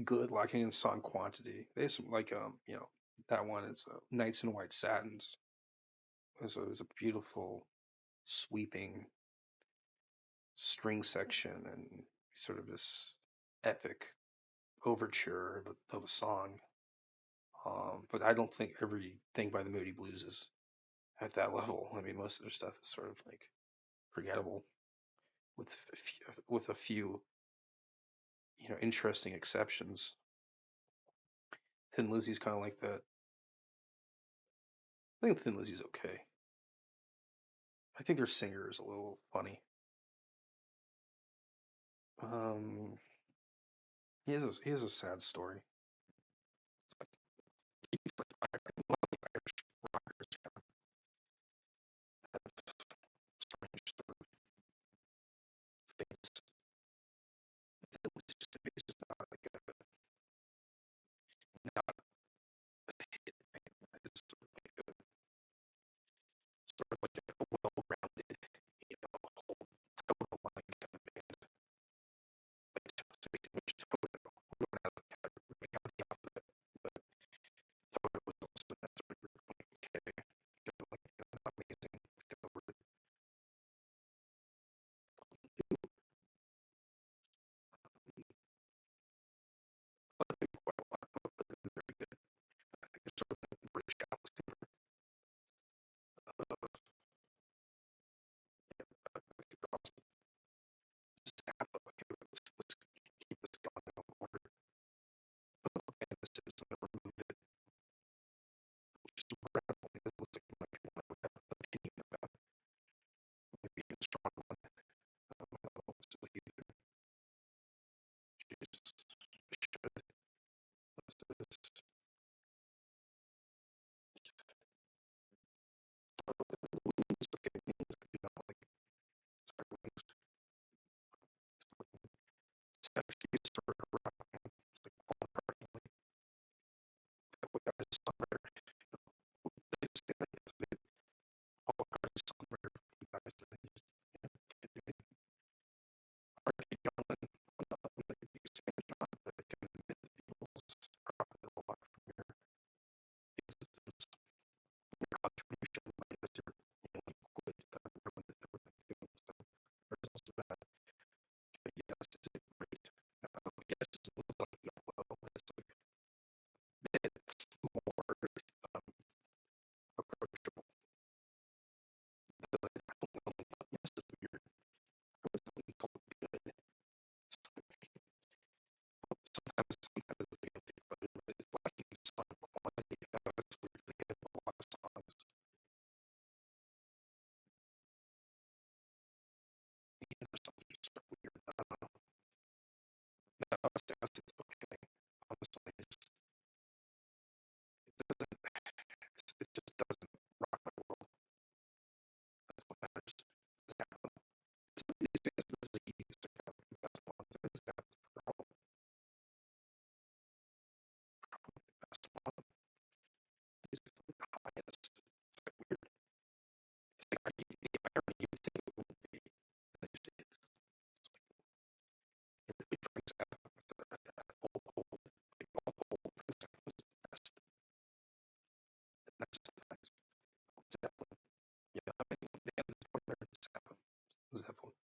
good, lacking in song quantity. They have some like that one. It's Nights in White Satins. It's a beautiful, sweeping string section and sort of this epic overture of a song. But I don't think everything by the Moody Blues is at that level. I mean, most of their stuff is sort of like forgettable, with a few interesting exceptions. Thin Lizzy's kind of like that. I think Thin Lizzy's okay. I think their singer is a little funny. Um, he has a sad story. sort of rock band. It's like Paul McCartney, like we got his songwriter. They just say like Paul McCartney's songwriter. You guys, and they just Arcade Young, like the Spanish genre, that kind of admit that people's rock and roll from your existence, your contribution, I guess you're, like quit, kind of ruined everything. So there's also that. But yes, it's a great. Yes, it's a little like yellow. It's like a bit more um, approachable. But I don't know. Yes, it's weird. I was something called good. Sometimes it's guilty, but it's lacking some quality. That's weirdly good. A lot of songs. Even for some just are weird. I don't know. No, it's okay. Honestly, it just doesn't rock my world. That's what matters. Some of these bands with Z's are kind of the best ones. Is that probably the best one? These are like the highest. It's like weird. It's like, the irony you would think it would be. And they just is. It's like, it brings out that old hold. Like, all hold brings out was the best. And that's just the fact. Zeppelin. Yeah, I mean, band that's probably better than Zeppelin. Zeppelin.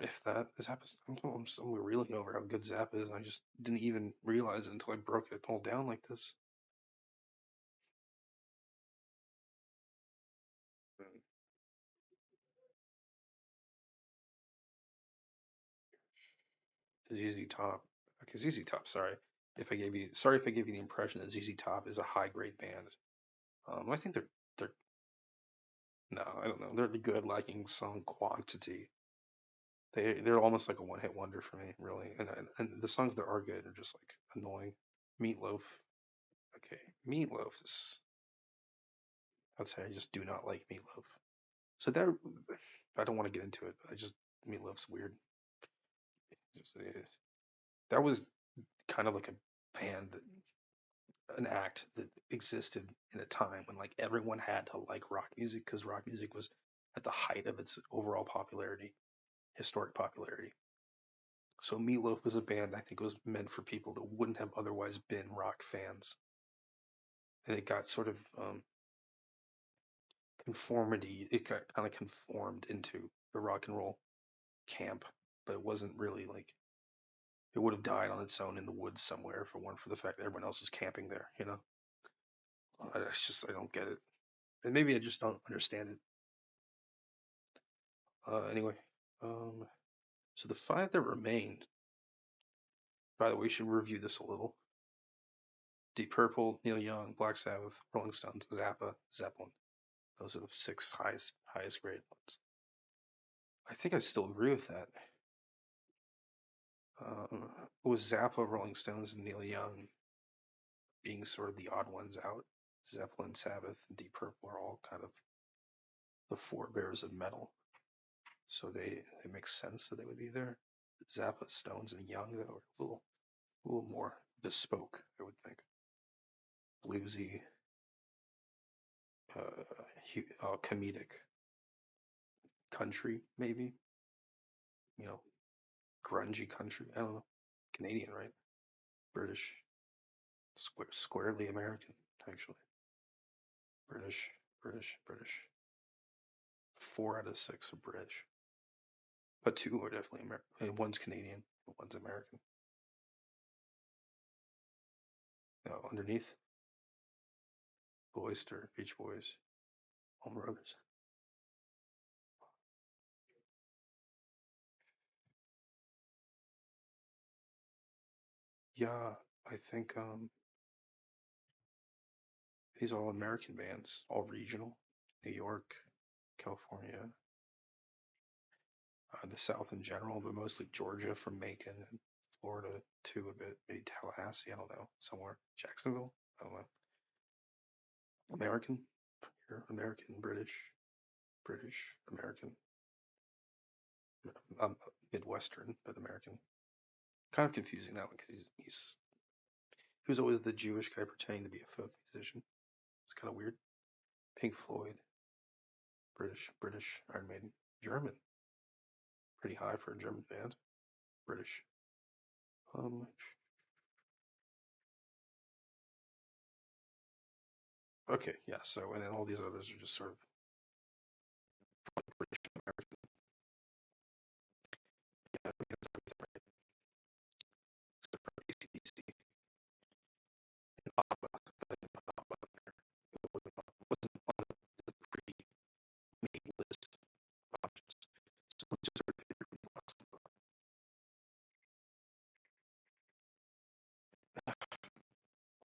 If that is Zappa, I'm still reeling over how good Zappa is. I just didn't even realize it until I broke it all down like this. Mm. ZZ Top. Okay, ZZ Top. Sorry if I gave you the impression that ZZ Top is a high grade band. I think they're no, I don't know. They're good, lacking some quantity. They're almost like a one hit wonder for me, really. And the songs that are good are just like annoying. Meatloaf. Okay, Meatloaf is. I'd say I just do not like Meatloaf. So that I don't want to get into it. I just Meatloaf's weird. Just, that was kind of like a band, an act that existed in a time when like everyone had to like rock music because rock music was at the height of its overall popularity, historic popularity. So Meatloaf was a band I think was meant for people that wouldn't have otherwise been rock fans, and it got sort of conformity. It got kind of conformed into the rock and roll camp, but it wasn't really like it would have died on its own in the woods somewhere if it weren't for the fact that everyone else was camping there. I don't get it, and maybe I just don't understand it. Anyway, um, so the five that remained. By the way, we should review this a little. Deep Purple, Neil Young, Black Sabbath, Rolling Stones, Zappa, Zeppelin. Those are the six highest grade ones. I think I still agree with that. Was Zappa, Rolling Stones, and Neil Young being sort of the odd ones out? Zeppelin, Sabbath, and Deep Purple are all kind of the forebears of metal, so it makes sense that they would be there. Zappa, Stones, and Young though are a little more bespoke, I would think. Bluesy, comedic, country maybe. You know, grungy country. I don't know. Canadian, right? British, squarely American, actually. British, British, British. 4 out of 6 are British, but 2 are definitely American. And one's Canadian, and one's American. Underneath, Oyster, Beach Boys, Home Brothers. Yeah, I think these are all American bands, all regional. New York, California, the South in general, but mostly Georgia from Macon and Florida too a bit, maybe Tallahassee, I don't know, somewhere. Jacksonville, I don't know. American, here, American, British, British, American, um, Midwestern, but American. Kind of confusing that one because he was always the Jewish guy pretending to be a folk musician. It's kind of weird. Pink Floyd, British Iron Maiden, German, pretty high for a German band. British. Um, okay, yeah. So and then all these others are just sort of British American. Yeah, I mean, that's everything, right? Except for AC/DC and ABBA. But I didn't put ABBA on there. It wasn't on the pre-made list of options. So let's just sort of hit everything else.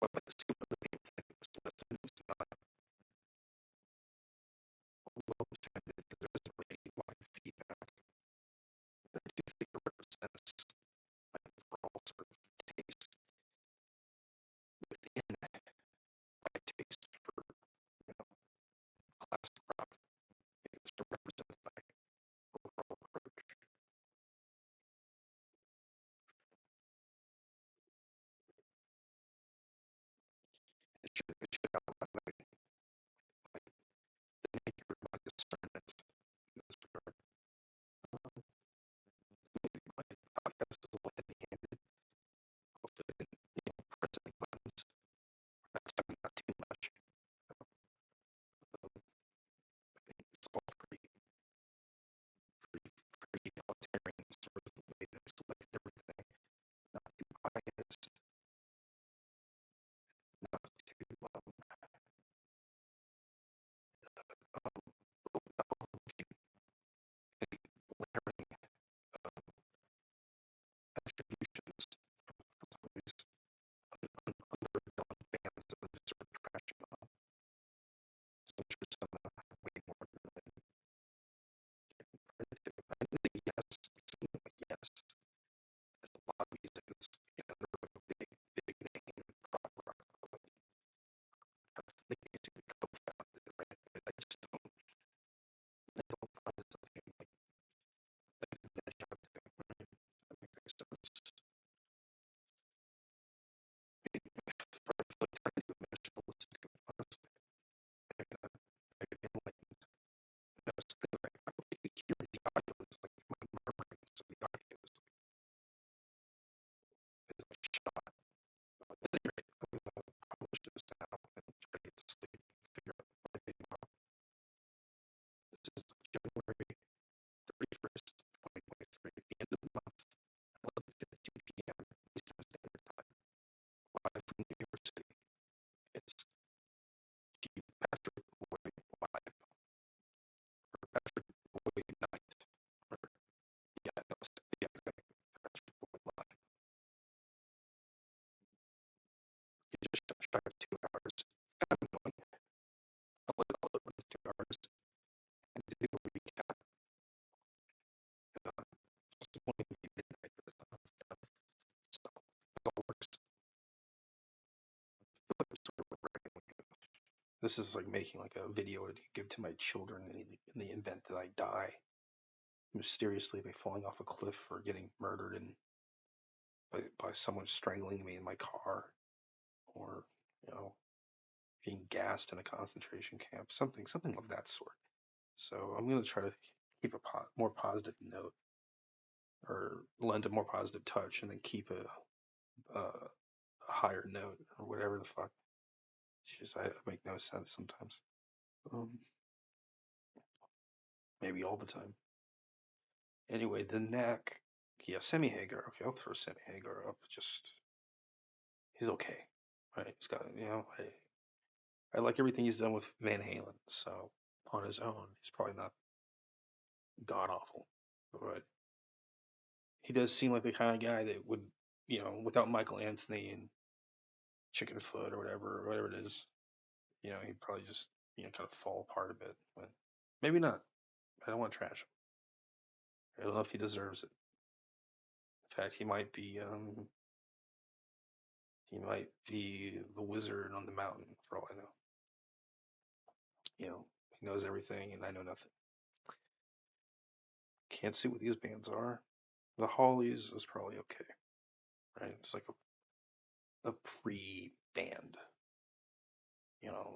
Well, let's see what the main thing was listed. It's not well defended because there isn't really any live feedback. But I do think it represents my overall sort of taste within my taste for classic rock. It sort of represents my overall approach. It should outline the nature of my discernment in this regard. Maybe my podcast is a little heavy-handed. Hopefully, pressing buttons. Not talking about too much. It's all pretty egalitarian sort of the way that I select everything. Not too biased, not too um, overlooking any glaring attributions from some of these underdeveloped bands that are just sort of trashing on. So sure some way more than I credit to. I think yes, something like yes. There's a lot of music that's they're a big name in prog rock, but I think it's co-founded, right? I just don't find it something like that can finish out to, right? That makes sense. Probably trying to do a minimalistic, honestly. I mean, I could be enlightened. That's the thing, like, I could hear the audio, it's like my murmuring, so the audio is like shot. But at any rate, I'm gonna publish this now and try to get to sleep, figure out what I do tomorrow. This is January 31st, 2023, the end of the month, 11:52 p.m. Eastern Standard Time, live from New York City. It's Steve Patrick Boyd live, or Patrick Boyd night, or yeah, no, yeah, exactly. Patrick Boyd live. You just shy of 2 hours. Kind of annoying. I'll let all it runs 2 hours and do a recap. It's only gonna be midnight by the time it's done. So it all works. I feel like I'm sort of writing like this is like making like a video to give to my children in the event that I die mysteriously by falling off a cliff or getting murdered and by someone strangling me in my car, or you know being gassed in a concentration camp, something of that sort. So I'm gonna try to keep a more positive note, or lend a more positive touch, and then keep a higher note or whatever the fuck. It's just I make no sense sometimes. Um, maybe all the time. Anyway, the neck. Yeah, Sammy Hagar. Okay, I'll throw Sammy Hagar up. Just he's okay, right? He's got I like everything he's done with Van Halen. So on his own, he's probably not god awful, but he does seem like the kind of guy that would, without Michael Anthony and Chickenfoot or whatever it is, he'd probably just, kind of fall apart a bit. But maybe not. I don't want to trash him. I don't know if he deserves it. In fact, he might be the wizard on the mountain for all I know. He knows everything and I know nothing. Can't see what these bands are. The Hollies is probably okay. right? It's like a pre-band,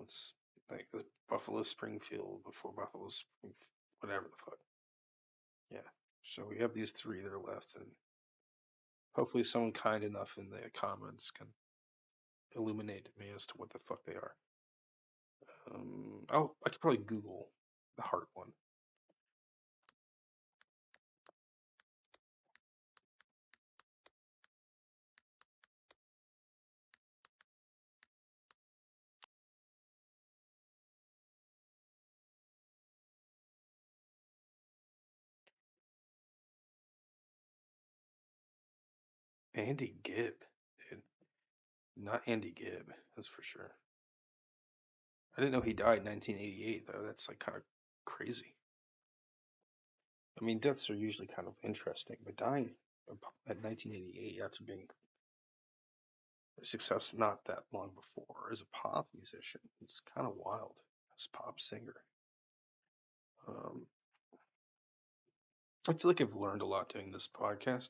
it's like the Buffalo Springfield before Buffalo Springfield, whatever the fuck. Yeah. So we have these three that are left, and hopefully someone kind enough in the comments can illuminate me as to what the fuck they are. I could probably Google the heart one. Andy Gibb, dude. Not Andy Gibb, that's for sure. I didn't know he died in 1988, though. That's like kind of crazy. I mean, deaths are usually kind of interesting, but dying at 1988 after being a success not that long before as a pop musician, it's kind of wild as a pop singer. Um, I feel like I've learned a lot doing this podcast,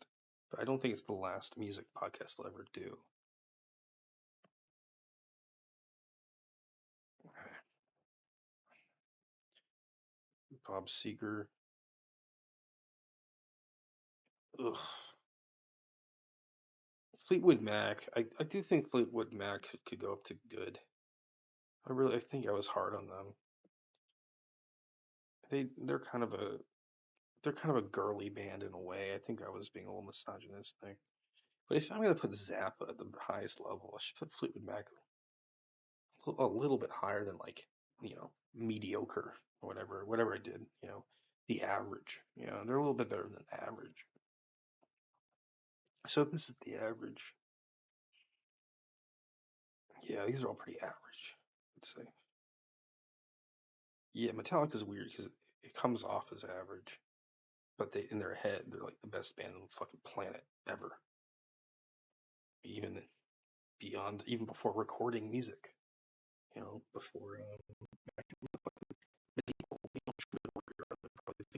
but I don't think it's the last music podcast I'll ever do. Bob Seger. Ugh. Fleetwood Mac. I do think Fleetwood Mac could go up to good. I think I was hard on them. They're kind of a girly band in a way. I think I was being a little misogynistic. But if I'm gonna put Zappa at the highest level, I should put Fleetwood Mac a little bit higher than like, mediocre or whatever I did, the average. They're a little bit better than average. So this is the average. Yeah, these are all pretty average, I'd say. Yeah, Metallica's weird because it comes off as average, but they in their head they're like the best band on the fucking planet ever. Even beyond, even before recording music, before probably think